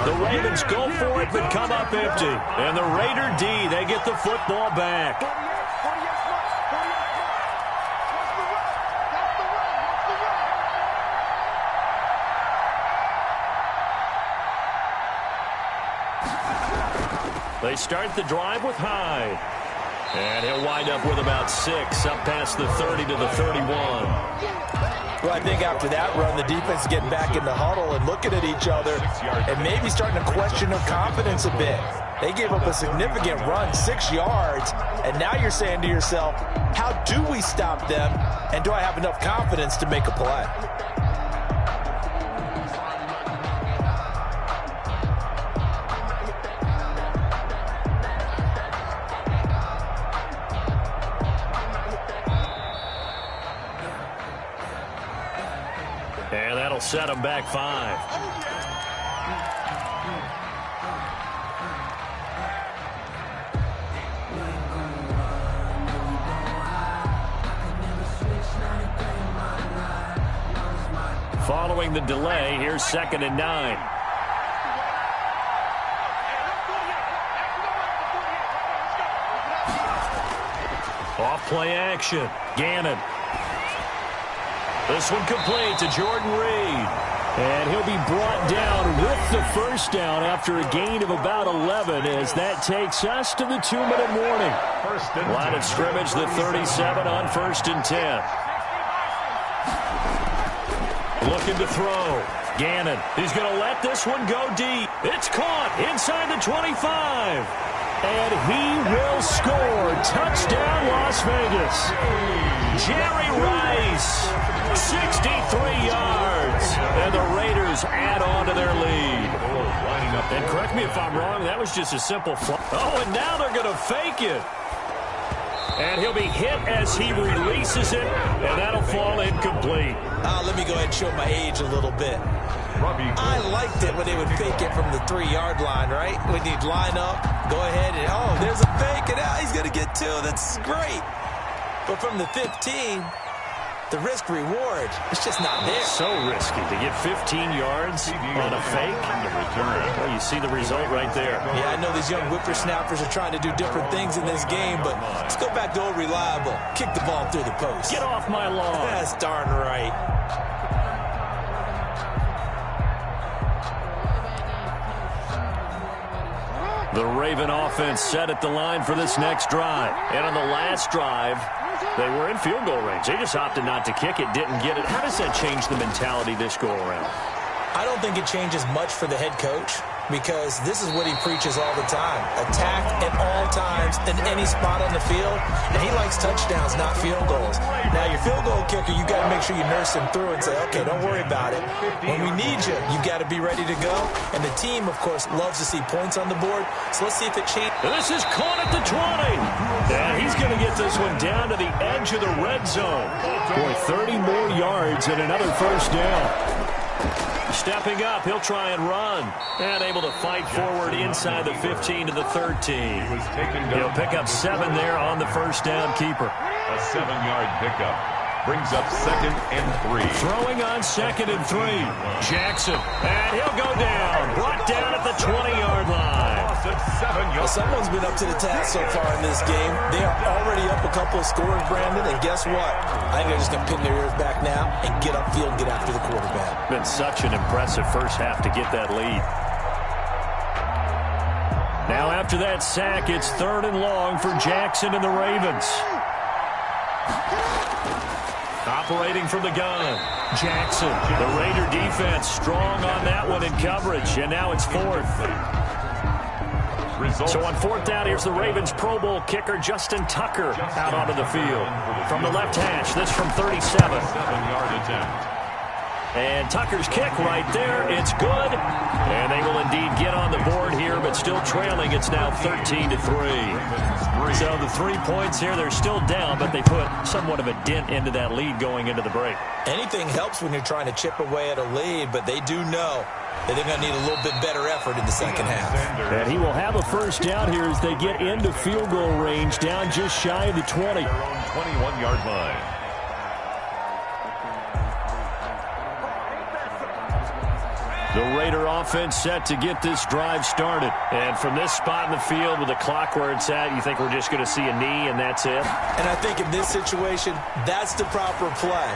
The Ravens go for it, but come up empty. And the Raider D, they get the football back. They start the drive with Hyde. And he'll wind up with about 6, up past the 30 to the 31. Well, I think after that run, the defense is getting back in the huddle and looking at each other and maybe starting to question their confidence a bit. They gave up a significant run, 6 yards, and now you're saying to yourself, how do we stop them, and do I have enough confidence to make a play? And that'll set them back 5. following the delay. Here's 2nd and 9. Off play action. Gannon. This one complete to Jordan Reed. And he'll be brought down with the first down after a gain of about 11 as that takes us to the 2-minute warning. Line of scrimmage, the 37 on 1st and 10. Looking to throw. Gannon. He's going to let this one go deep. It's caught inside the 25. And he will score. Touchdown, Las Vegas. Jerry Rice, 63 yards. And the Raiders add on to their lead. And correct me if I'm wrong, that was just a simple fly. Oh, and now they're going to fake it. And he'll be hit as he releases it, and that'll fall incomplete. Let me go ahead and show my age a little bit. I liked it when they would fake it from the 3-yard line, right? When you'd line up, go ahead, and oh, there's a fake, and now he's going to get 2. That's great. But from the 15, the risk-reward, it's just not there. So risky to get 15 yards on a fake. Well, you see the result right there. Yeah, I know these young whippersnappers are trying to do different things in this game, but let's go back to old reliable. Kick the ball through the post. Get off my lawn. That's darn right. The Raven offense set at the line for this next drive. And on the last drive, they were in field goal range. They just opted not to kick it, didn't get it. How does that change the mentality this go around? I don't think it changes much for the head coach because this is what he preaches all the time. Attack at all times in any spot on the field. And he likes touchdowns, not field goals. Now, your field goal kicker, you got to make sure you nurse him through and say, okay, don't worry about it. When we need you, you got to be ready to go. And the team, of course, loves to see points on the board. So let's see if it changes. This is caught at the 20. And he's going to get this one down to the edge of the red zone. Boy, 30 more yards and another first down. Stepping up, he'll try and run. And able to fight forward inside the 15 to the 13. He'll pick up 7 there on the first down keeper. A 7-yard pickup brings up 2nd and 3. Throwing on 2nd and 3. Jackson. And he'll go down. Brought down at the 20-yard line. Well, someone's been up to the task so far in this game. They are already up a couple of scores, Brandon, and guess what? I think they're just going to pin their ears back now and get upfield, get after the quarterback. Been such an impressive first half to get that lead. Now after that sack, it's 3rd and long for Jackson and the Ravens. Operating from the gun, Jackson. The Raider defense strong on that one in coverage, and now it's 4th. So on 4th down, here's the Ravens Pro Bowl kicker Justin Tucker out onto the field. From the left hash, this from 37. 7-yard attempt. And Tucker's kick right there. It's good. And they will indeed get on the board here, but still trailing. It's now 13-3. So the 3 points here, they're still down, but they put somewhat of a dent into that lead going into the break. Anything helps when you're trying to chip away at a lead, but they do know that they're going to need a little bit better effort in the second half. And he will have a first down here as they get into field goal range, down just shy of the 20. Their own 21-yard line. The Raider offense set to get this drive started. And from this spot in the field with the clock where it's at, you think we're just going to see a knee and that's it? And I think in this situation, that's the proper play.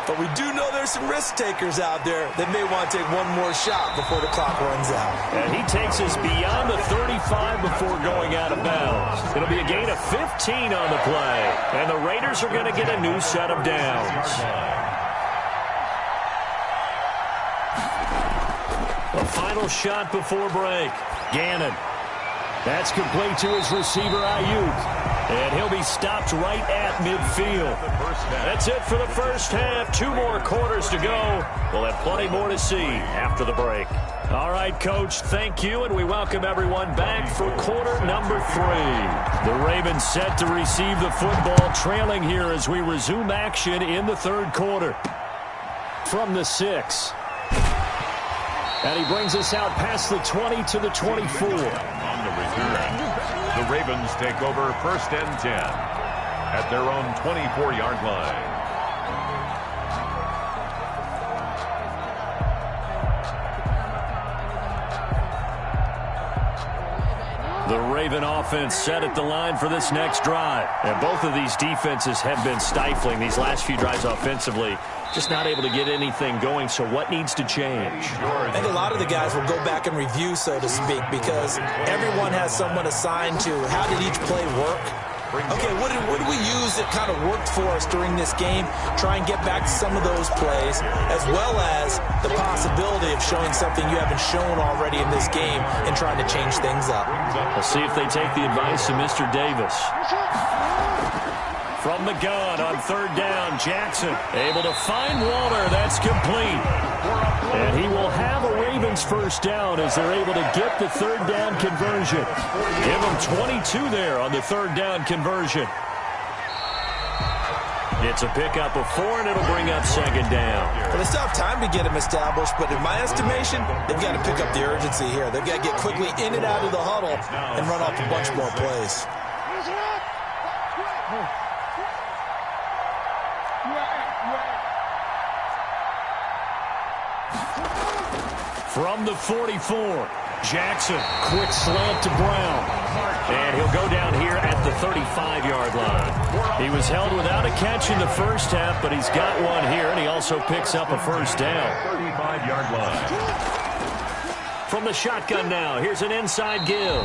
But we do know there's some risk takers out there that may want to take one more shot before the clock runs out. And he takes us beyond the 35 before going out of bounds. It'll be a gain of 15 on the play. And the Raiders are going to get a new set of downs. A final shot before break. Gannon. That's complete to his receiver, Ayuk. And he'll be stopped right at midfield. That's it for the first half. 2 more quarters to go. We'll have plenty more to see after the break. All right, Coach, thank you, and we welcome everyone back for quarter number 3. The Ravens set to receive the football, trailing here as we resume action in the 3rd quarter. From the 6. And he brings us out past the 20 to the 24. On the return, the Ravens take over 1st and 10 at their own 24-yard line. The Raven offense set at the line for this next drive. And both of these defenses have been stifling these last few drives offensively. Just not able to get anything going, so what needs to change? I think a lot of the guys will go back and review, so to speak, because everyone has someone assigned to how did each play work. Okay, what did we use that kind of worked for us during this game? Try and get back to some of those plays, as well as the possibility of showing something you haven't shown already in this game and trying to change things up. We'll see if they take the advice of Mr. Davis. From the gun on third down, Jackson able to find Waller. That's complete. And he will have a Ravens first down as they're able to get the third down conversion. Give them 22 there on the third down conversion. It's a pickup of 4, and it'll bring up second down. Well, they still have time to get him established, but in my estimation, they've got to pick up the urgency here. They've got to get quickly in and out of the huddle and run off a bunch more plays. From the 44, Jackson, quick slant to Brown. And he'll go down here at the 35-yard line. He was held without a catch in the first half, but he's got one here, and he also picks up a first down. 35-yard line. From the shotgun now, here's an inside give.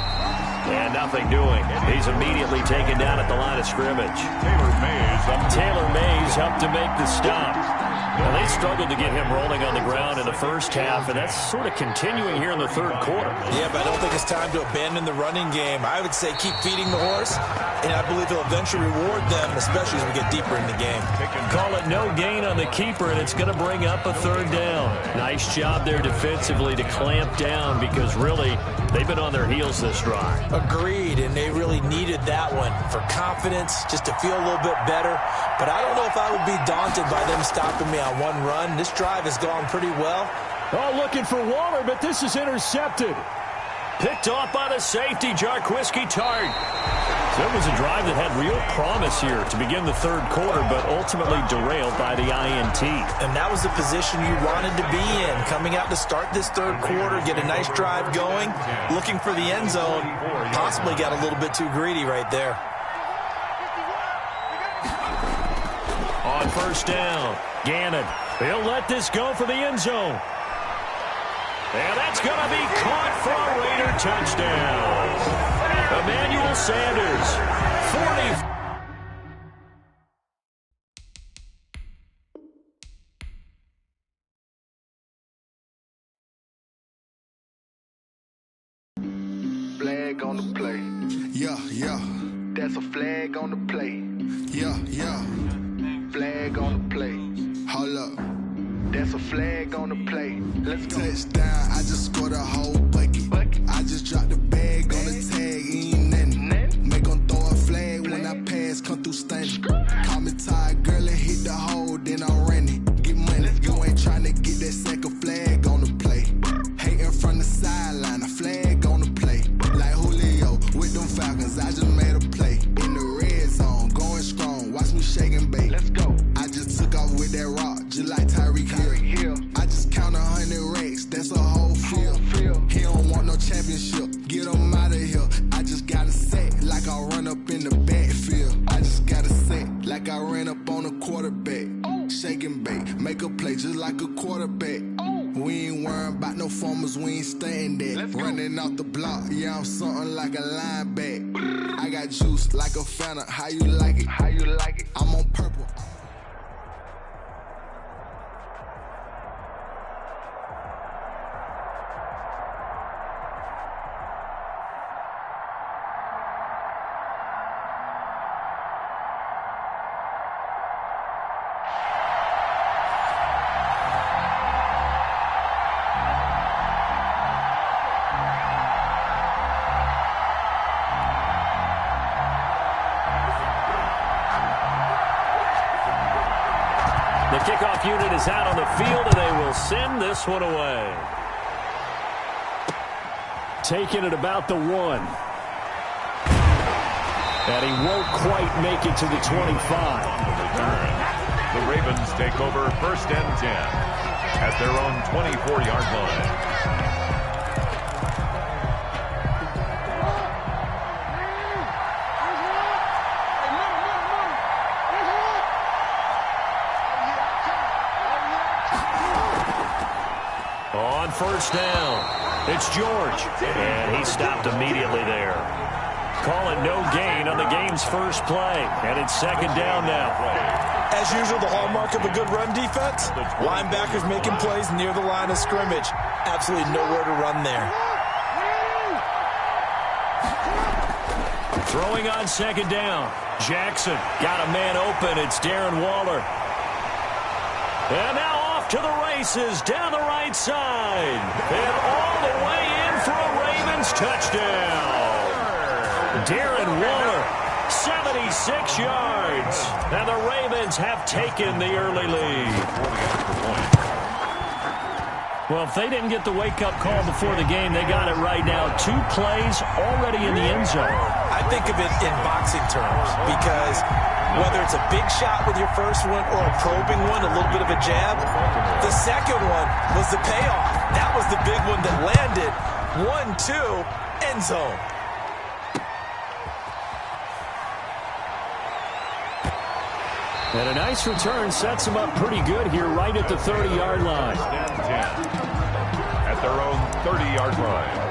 And nothing doing. He's immediately taken down at the line of scrimmage. Taylor Mays helped to make the stop. Well, they struggled to get him rolling on the ground in the first half, and that's sort of continuing here in the third quarter. Yeah, but I don't think it's time to abandon the running game. I would say keep feeding the horse, and I believe he'll eventually reward them, especially as we get deeper in the game. Call it no gain on the keeper, and it's going to bring up a third down. Nice job there defensively to clamp down because really they've been on their heels this drive. Agreed, and they really needed that one for confidence, just to feel a little bit better. But I don't know if I would be daunted by them stopping me on one run. This drive has gone pretty well. Oh, looking for Waller, but this is intercepted. Picked off by the safety, Jarquiski Tart. So it was a drive that had real promise here to begin the third quarter, but ultimately derailed by the INT. And that was the position you wanted to be in, coming out to start this third quarter, get a nice drive going, looking for the end zone. Possibly got a little bit too greedy right there. On first down, Gannon. He'll let this go for the end zone. And that's going to be caught for a Raider touchdown. Emmanuel Sanders, 40. Flag on the play. Yeah, yeah. That's a flag on the play. Yeah, yeah. Flag on the play. Hold up. That's a flag on the play. Let's go. Touchdown, I just scored a whole bucket. I just dropped the bag on the tag, ain't nothing. Make them throw a flag when I pass, come through stunning. Call me tired, girl, and hit the hole, then I'm running. Get money, you ain't trying to get that second flag on the play. Hating from the sideline, a flag on the play. Like Julio with them Falcons, I just made a play. In the red zone, going strong, watch me shake and bake. Let's go. I just took off with that rock, just like Tyreek Hill. I just count 100 racks, that's a whole field. He don't want no championship, get him out of here. I just got a set like I run up in the backfield. I just got a set like I ran up on a quarterback. Shake and bake, make a play just like a quarterback. We ain't worrying about no formers, we ain't staying there. Running off the block, yeah, I'm something like a linebacker. I got juice like a Fanta, how you like it? How you like it? I'm on purple. The kickoff unit is out on the field, and they will send this one away. Taking it about the 1. And he won't quite make it to the 25. The Ravens take over first and 10 at their own 24-yard line. first down. It's George. And he stopped immediately there. Call it no gain on the game's first play. And it's second down now. As usual, the hallmark of a good run defense, linebackers making plays near the line of scrimmage. Absolutely nowhere to run there. Throwing on second down. Jackson got a man open. It's Darren Waller. And now off to the races down the right side. And all the way in for a Ravens touchdown. Darren Waller, 76 yards. And the Ravens have taken the early lead. Well, if they didn't get the wake-up call before the game, they got it right now. 2 plays already in the end zone. I think of it in boxing terms because whether it's a big shot with your first one or a probing one, a little bit of a jab, the second one was the payoff. That was the big one that landed. 1-2, end zone. And a nice return sets them up pretty good here right at the 30-yard line. At their own 30-yard line.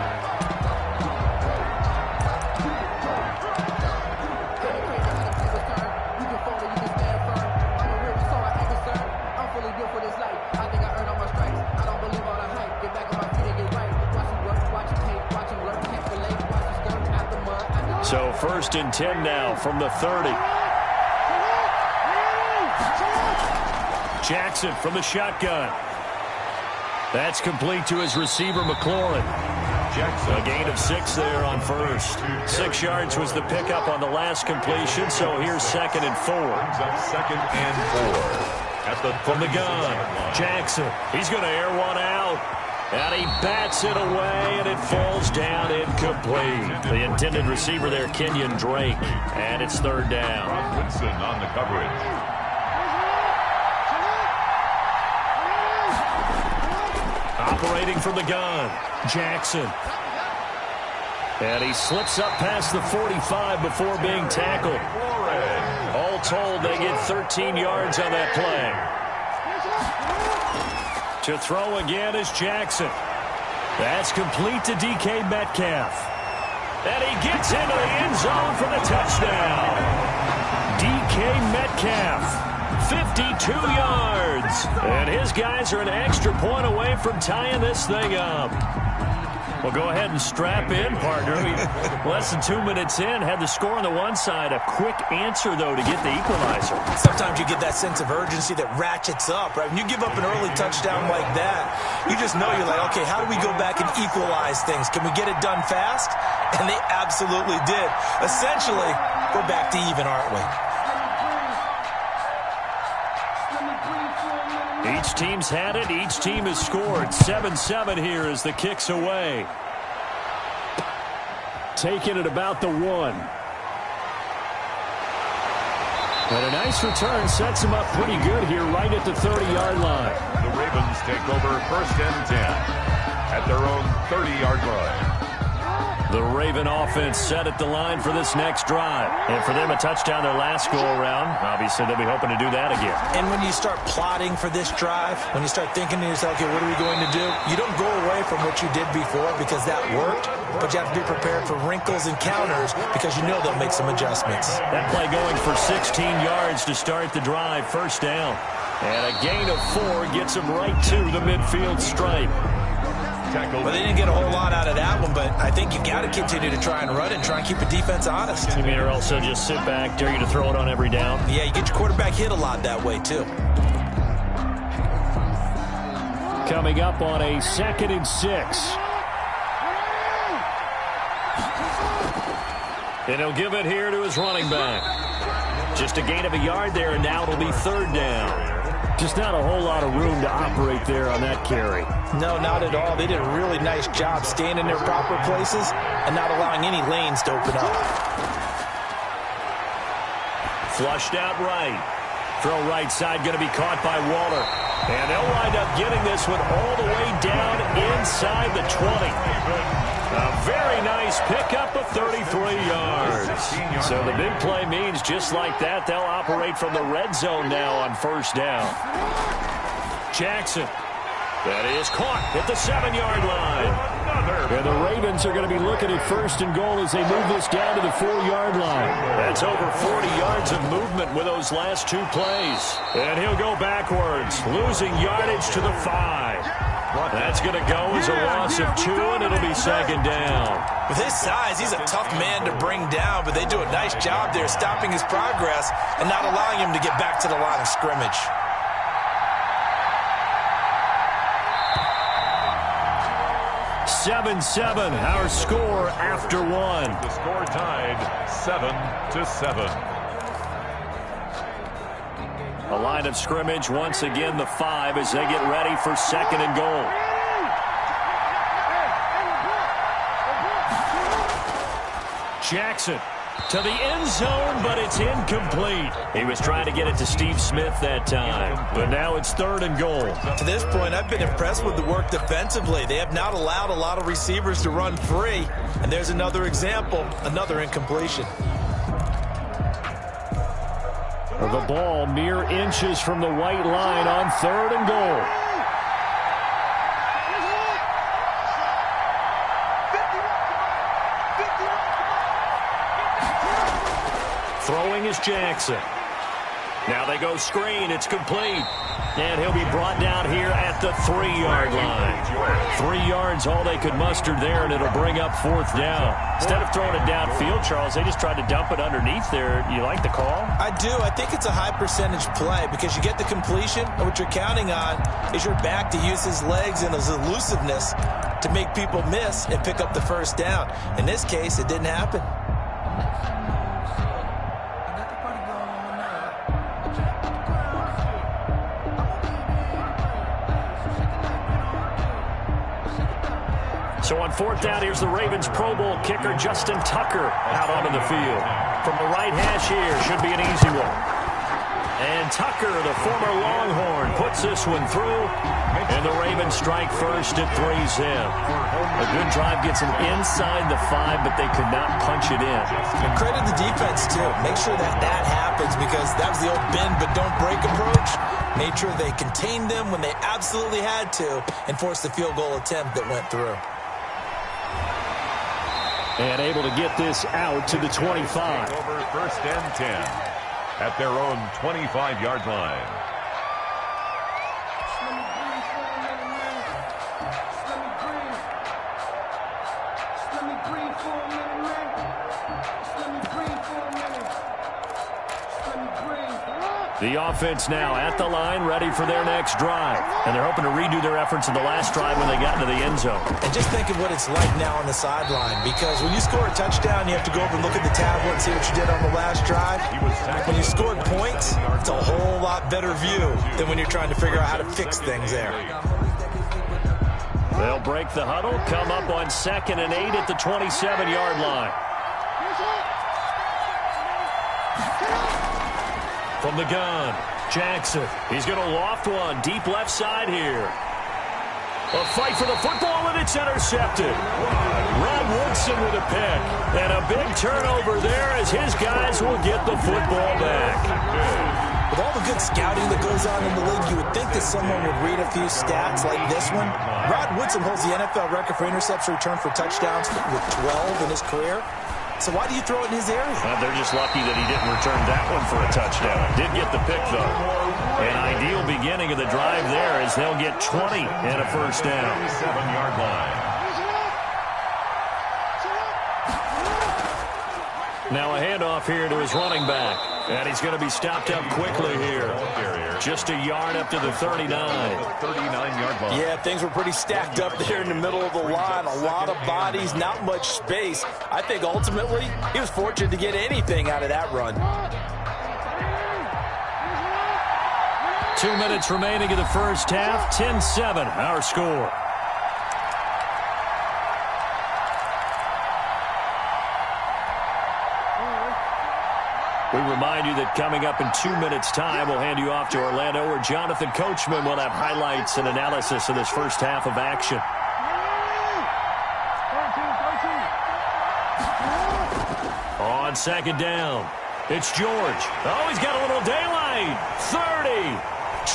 So 1st and 10 now from the 30. Jackson from the shotgun. That's complete to his receiver, McLaurin. Jackson. A gain of 6 there on first. 6 yards was the pickup on the last completion, so here's 2nd and 4. 2nd and 4. From the gun, Jackson. He's going to air one out. And he bats it away, and it falls down incomplete. The intended receiver there, Kenyon Drake. And it's 3rd down. Woodson on the coverage. Operating from the gun, Jackson. And he slips up past the 45 before being tackled. All told, they get 13 yards on that play. To throw again is Jackson. That's complete to DK Metcalf. And he gets into the end zone for the touchdown. DK Metcalf. 52 yards. And his guys are an extra point away from tying this thing up. Well, go ahead and strap in, partner. Less than 2 minutes in, had the score on the one side. A quick answer, though, to get the equalizer. Sometimes you get that sense of urgency that ratchets up, right? When you give up an early touchdown like that, you just know you're like, okay, how do we go back and equalize things? Can we get it done fast? And they absolutely did. Essentially, we're back to even, aren't we? Each team's had it. Each team has scored. 7-7 here as the kick's away. Taking it about the 1. And a nice return sets them up pretty good here right at the 30-yard line. The Ravens take over 1st and 10 at their own 30-yard line. The Raven offense set at the line for this next drive. And for them, a touchdown their last go-around. Obviously, they'll be hoping to do that again. And when you start plotting for this drive, when you start thinking to yourself, okay, what are we going to do? You don't go away from what you did before because that worked, but you have to be prepared for wrinkles and counters because you know they'll make some adjustments. That play going for 16 yards to start the drive. 1st down. And a gain of 4 gets them right to the midfield stripe. Well, they didn't get a whole lot out of that one, but I think you got to continue to try and run it and try and keep the defense honest. You mean or also just sit back, dare you to throw it on every down? Yeah, you get your quarterback hit a lot that way, too. Coming up on a 2nd and 6. And he'll give it here to his running back. Just a gain of a yard there, and now it'll be 3rd down. Just not a whole lot of room to operate there on that carry. No, not at all. They did a really nice job staying in their proper places and not allowing any lanes to open up. Flushed out right. Throw right side going to be caught by Waller. And they'll wind up getting this one all the way down inside the 20. A very nice pickup of 33 yards. So the big play means just like that, they'll operate from the red zone now on 1st down. Jackson. That is caught at the 7-yard line. And the Ravens are going to be looking at first and goal as they move this down to the 4-yard line. That's over 40 yards of movement with those last two plays. And he'll go backwards, losing yardage to the 5. That's going to go as a loss of 2, and it'll be second down. With his size, he's a tough man to bring down, but they do a nice job there stopping his progress and not allowing him to get back to the line of scrimmage. Seven, our score after 1. The score tied 7-7. A line of scrimmage, once again the 5 as they get ready for second and goal. Jackson to the end zone, but it's incomplete. He was trying to get it to Steve Smith that time, but now it's third and goal. To this point, I've been impressed with the work defensively. They have not allowed a lot of receivers to run free, and there's another example, another incompletion. The ball mere inches from the white line on third and goal. Throwing is Jackson. Now they go screen. It's complete. And he'll be brought down here at the 3-yard line. 3 yards, all they could muster there, and it'll bring up fourth down. Instead of throwing it downfield, Charles, they just tried to dump it underneath there. You like the call? I do. I think it's a high-percentage play because you get the completion, and what you're counting on is your back to use his legs and his elusiveness to make people miss and pick up the first down. In this case, it didn't happen. So on fourth down, here's the Ravens Pro Bowl kicker, Justin Tucker, out onto the field. From the right hash here, should be an easy one. And Tucker, the former Longhorn, puts this one through. And the Ravens strike first at 3-zip. A good drive gets them inside the 5, but they could not punch it in. And credit the defense, too. Make sure that happens because that was the old bend but don't break approach. Made sure they contained them when they absolutely had to and forced the field goal attempt that went through. And able to get this out to the 25. Over first and 10 at their own 25-yard line. The offense now at the line, ready for their next drive. And they're hoping to redo their efforts in the last drive when they got into the end zone. And just think of what it's like now on the sideline, because when you score a touchdown, you have to go over and look at the tablet and see what you did on the last drive. When you scored points, it's a whole lot better view than when you're trying to figure out how to fix things there. They'll break the huddle, come up on 2nd and 8 at the 27-yard line. From the gun, Jackson. He's going to loft one deep left side here. A fight for the football, and it's intercepted. Rod Woodson with a pick. And a big turnover there as his guys will get the football back. With all the good scouting that goes on in the league, you would think that someone would read a few stats like this one. Rod Woodson holds the NFL record for intercepts returned for touchdowns with 12 in his career. So why do you throw it in his area? They're just lucky that he didn't return that one for a touchdown. Did get the pick, though. An ideal beginning of the drive there as they'll get 20 and a first down. 7-yard line. Now a handoff here to his running back. And he's going to be stopped up quickly here. Just a yard up to the 39. 39-yard line. Yeah, things were pretty stacked up there in the middle of the line. A lot of bodies, not much space. I think ultimately he was fortunate to get anything out of that run. 2 minutes remaining in the first half. 10-7, our score. We remind you that coming up in 2 minutes' time, we'll hand you off to Orlando, where Jonathan Coachman will have highlights and analysis of this first half of action. On second down, it's George. Oh, he's got a little daylight. 30,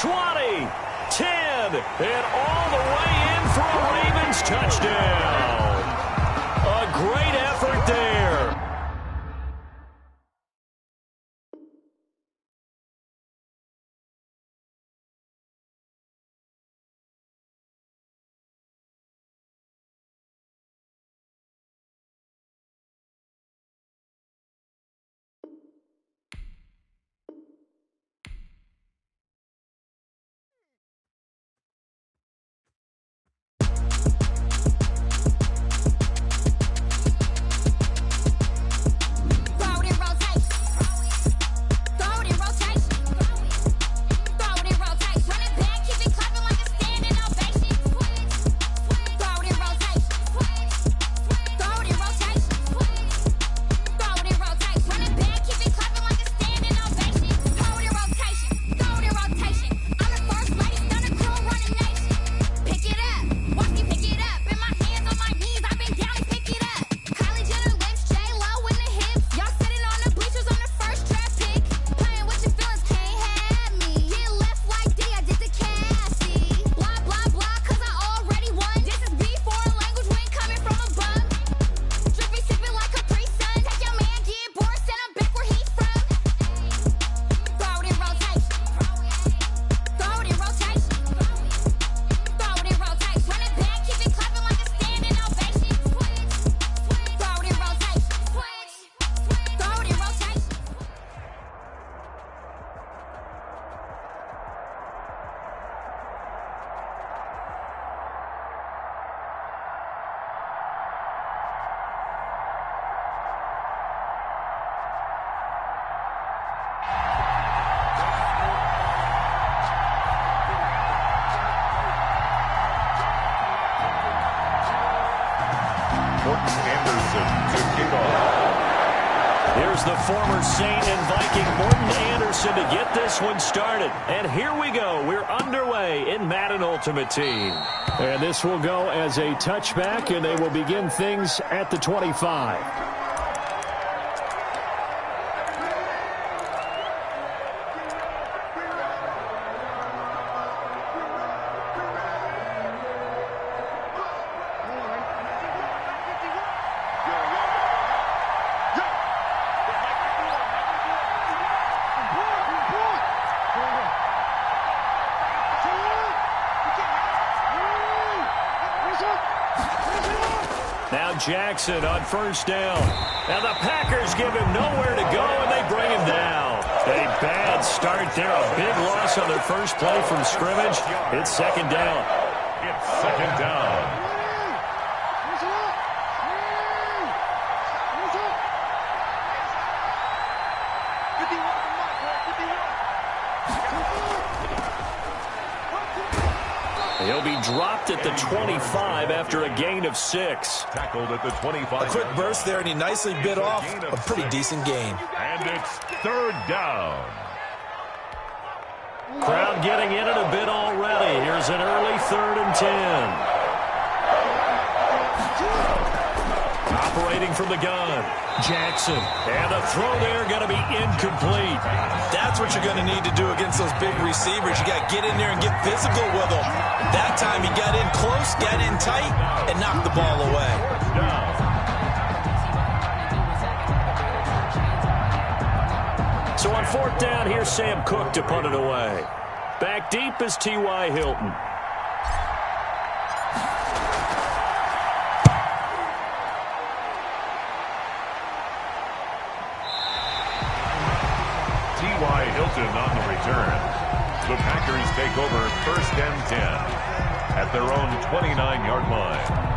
20, 10. and all the way in for a Ravens touchdown. A great effort there. Here's the former Saint and Viking Morton Anderson to get this one started. And here we go. We're underway in Madden Ultimate Team. And this will go as a touchback, and they will begin things at the 25. Now Jackson on first down. And the Packers give him nowhere to go, and they bring him down. A bad start there. A big loss on their first play from scrimmage. It's second down. It's second down. He'll be dropped at the 25 after a gain of 6. Tackled at the 25. A quick burst there, and he nicely bit off a pretty decent gain. And it's third down. Crowd getting in it a bit already. Here's an early 3rd and 10. Operating from the gun, Jackson. And a throw there going to be incomplete. That's what you're going to need to do against those big receivers. You got to get in there and get physical with them. That time he got in close, got in tight, and knocked the ball away. So on 4th down, here's Sam Cook to punt it away. Back deep is T.Y. Hilton. T.Y. Hilton on the return. The Packers take over 1st and 10 at their own 29-yard line.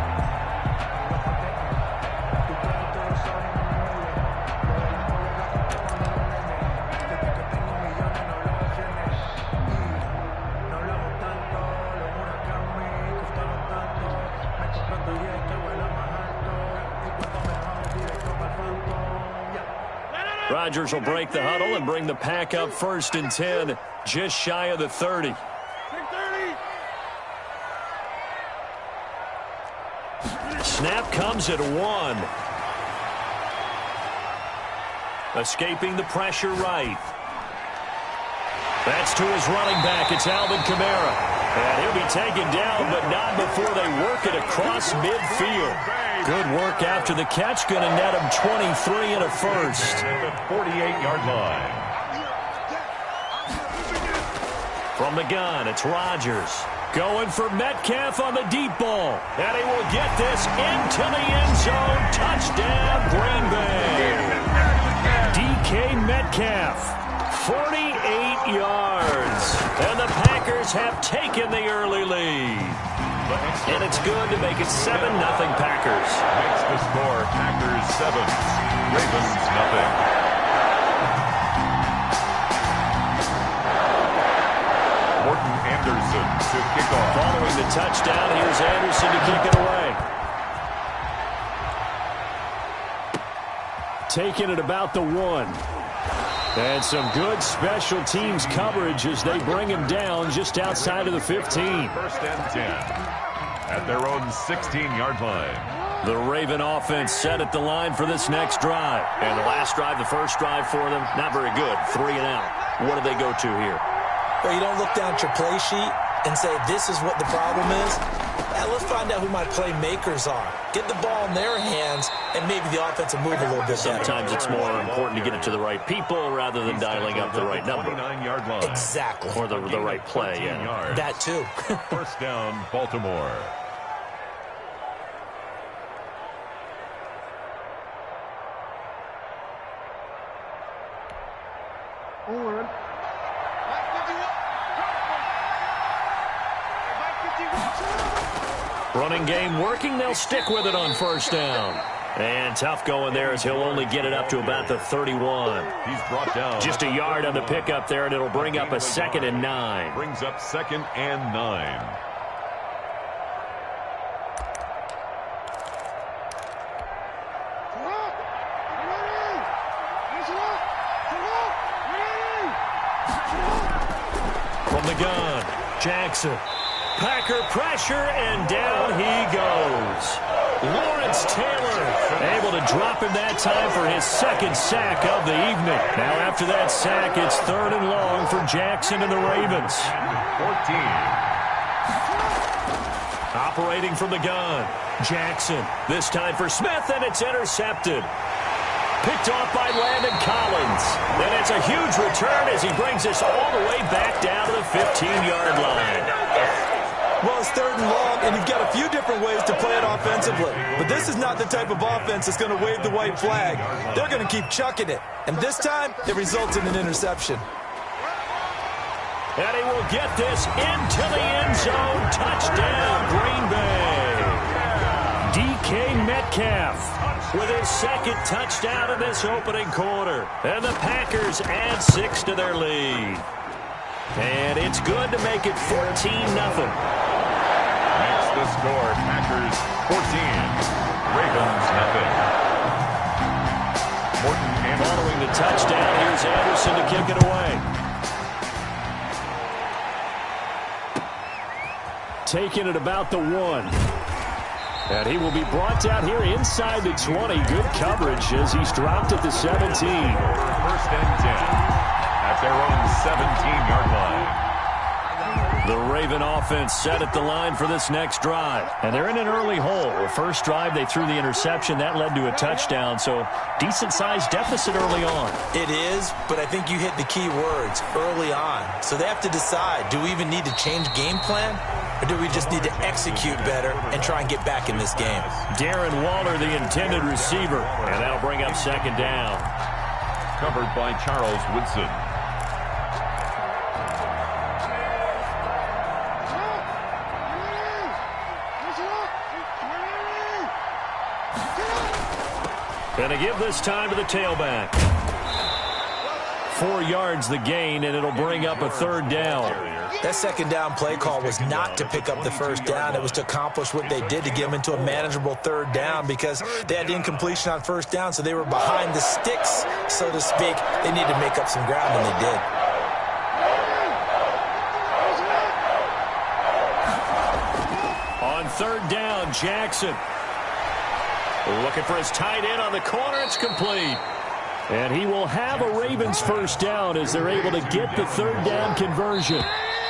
Rodgers will break the huddle and bring the Pack up 1st and 10, just shy of the 30. Snap comes at 1. Escaping the pressure right. That's to his running back. It's Alvin Kamara. And he'll be taken down, but not before they work it across midfield. Good work after the catch. Going to net him 23 and a first. At the 48-yard line. From the gun, it's Rodgers. Going for Metcalf on the deep ball. And he will get this into the end zone. Touchdown, Green Bay. DK Metcalf. 48 yards. And the Packers have taken the early lead. And it's good to make it 7-0 Packers. Makes the score Packers 7, Ravens nothing. Morton Anderson to kick off. Following the touchdown, here's Anderson to kick it away. Taking it about the 1. And some good special teams coverage as they bring him down just outside of the 15. First and 10 at their own 16-yard line. The Raven offense set at the line for this next drive. And the last drive, the first drive for them, not very good. 3 and out. What do they go to here? Well, you don't look down at your play sheet and say, this is what the problem is. Let's find out who my playmakers are. Get the ball in their hands, and maybe the offense will move a little bit better. Sometimes it's more important to get it to the right people rather than dialing up the right number. 29-yard line. Exactly. Or the right play, yeah. That too. First down, Baltimore. Running game working. They'll stick with it on first down. And tough going there as he'll only get it up to about the 31. He's brought down. Just a yard on the pickup there, and it'll bring up a 2nd and 9. Brings up 2nd and 9. From the gun, Jackson. Packer pressure, and down he goes. Lawrence Taylor able to drop him that time for his 2nd sack of the evening. Now after that sack, it's 3rd and long for Jackson and the Ravens. 14. Operating from the gun, Jackson. This time for Smith, and it's intercepted. Picked off by Landon Collins. And it's a huge return as he brings us all the way back down to the 15-yard line. Well, it's 3rd and long, and you've got a few different ways to play it offensively. But this is not the type of offense that's going to wave the white flag. They're going to keep chucking it. And this time, it results in an interception. And he will get this into the end zone. Touchdown, Green Bay. DK Metcalf with his 2nd touchdown in this opening quarter. And the Packers add 6 to their lead. And it's good to make it 14-0. Makes the score Packers 14, Ravens nothing. Morton Anderson. Following the touchdown, here's Anderson to kick it away. Taking it about the 1. And he will be brought down here inside the 20. Good coverage as he's dropped at the 17. First and 10 at their own 17-yard line. The Raven offense set at the line for this next drive. And they're in an early hole. The first drive, they threw the interception. That led to a touchdown, so decent-sized deficit early on. It is, but I think you hit the key words, early on. So they have to decide, do we even need to change game plan? Or do we just need to execute better and try and get back in this game? Darren Waller, the intended receiver. And that'll bring up 2nd down. Covered by Charles Woodson. Gonna give this time to the tailback. 4 yards the gain, and it'll bring up a 3rd down. That 2nd down play call was not to pick up the 1st down. It was to accomplish what they did to get them into a manageable 3rd down because they had incompletion on 1st down, so they were behind the sticks, so to speak. They needed to make up some ground, and they did. On 3rd down, Jackson. Looking for his tight end on the corner. It's complete. And he will have a Ravens 1st down as they're able to get the 3rd down conversion.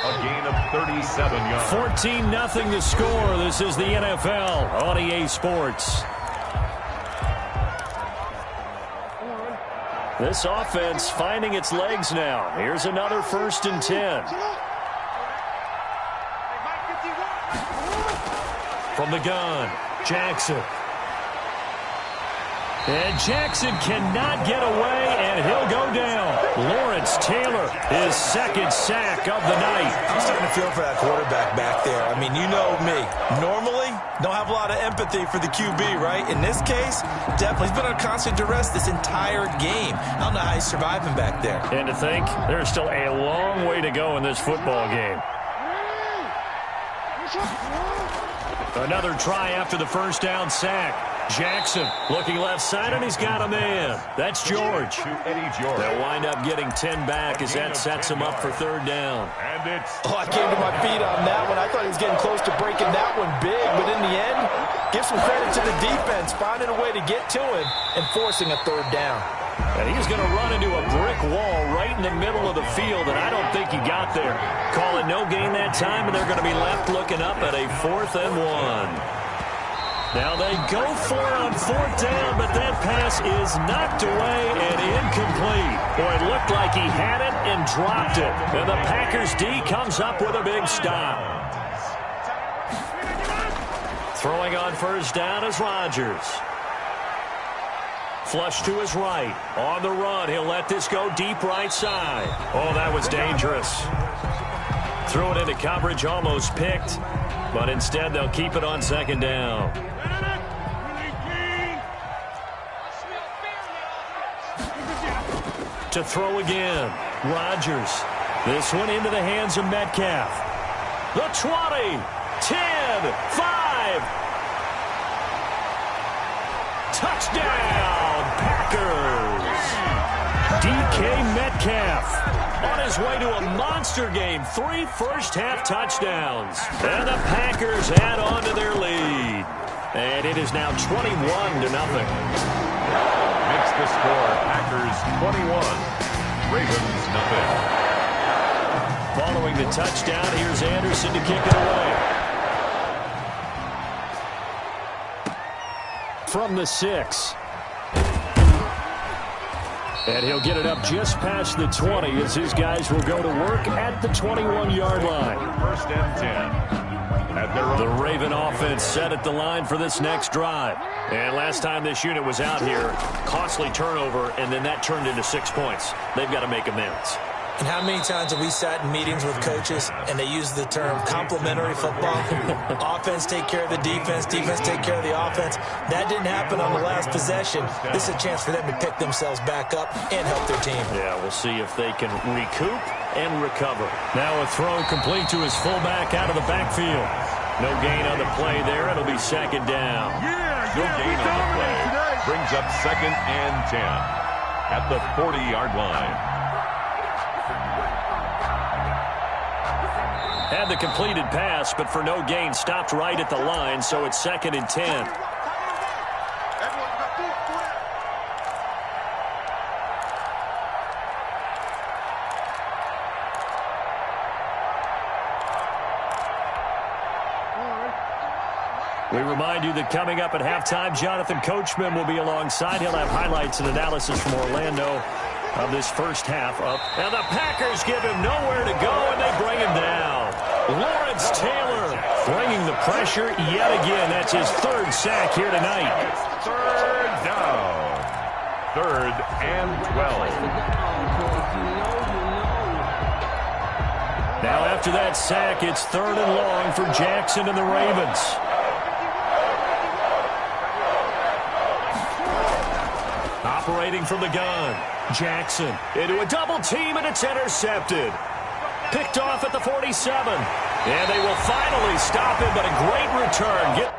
A gain of 37 yards. 14-0 the score. This is the NFL on EA Sports. This offense finding its legs now. Here's another 1st and 10. From the gun, Jackson. And Jackson cannot get away, and he'll go down. Lawrence Taylor, his 2nd sack of the night. I'm starting to feel for that quarterback back there. I mean, you know me. Normally, don't have a lot of empathy for the QB, right? In this case, definitely. He's been under constant duress this entire game. I don't know how he's surviving back there. And to think, there's still a long way to go in this football game. Another try after the 1st down sack. Jackson looking left side, and he's got a man. That's George. To Eddie George. They'll wind up getting 10 back as that sets him up for 3rd down. And it's... I came to my feet on that one. I thought he was getting close to breaking that one big, but in the end, give some credit to the defense, finding a way to get to him and forcing a 3rd down. And he's going to run into a brick wall right in the middle of the field, and I don't think he got there. Call it no gain that time, and they're going to be left looking up at a 4th and 1. Now they go for it on 4th down, but that pass is knocked away and incomplete. Boy, it looked like he had it and dropped it. And the Packers D comes up with a big stop. Throwing on 1st down is Rodgers. Flush to his right. On the run, he'll let this go deep right side. Oh, that was dangerous. Threw it into coverage, almost picked. But instead, they'll keep it on 2nd down. To throw again. Rodgers. This one into the hands of Metcalf. The 20. 10. 5. Touchdown, Packers. DK Metcalf on his way to a monster game. 3 first-half touchdowns. And the Packers add on to their lead. And it is now 21-0. Makes the score Packers 21, Ravens 0. Following the touchdown, here's Anderson to kick it away. From the 6. And he'll get it up just past the 20 as his guys will go to work at the 21-yard line. 1st and 10. The Raven offense set at the line for this next drive. And last time this unit was out here, costly turnover, and then that turned into 6 points. They've got to make amends. And how many times have we sat in meetings with coaches and they use the term complementary football? Offense take care of the defense, defense take care of the offense. That didn't happen on the last possession. This is a chance for them to pick themselves back up and help their team. Yeah, we'll see if they can recoup and recover. Now a throw complete to his fullback out of the backfield. No gain on the play there. It'll be 2nd down. No gain on the play. Brings up 2nd and 10 at the 40-yard line. Had the completed pass, but for no gain, stopped right at the line, so it's 2nd and 10. We remind you that coming up at halftime, Jonathan Coachman will be alongside. He'll have highlights and analysis from Orlando of this first half up. And the Packers give him nowhere to go, and they bring him down. Lawrence Taylor bringing the pressure yet again. That's his 3rd sack here tonight. 3rd down. 3rd and 12. Now after that sack, it's 3rd and long for Jackson and the Ravens. Operating from the gun. Jackson into a double team, and it's intercepted. Picked off at the 47. And they will finally stop him, but a great return.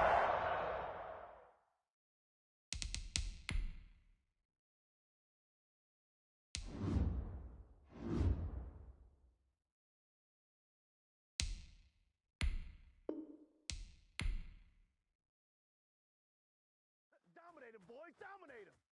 Dominate him, boys. Dominate him.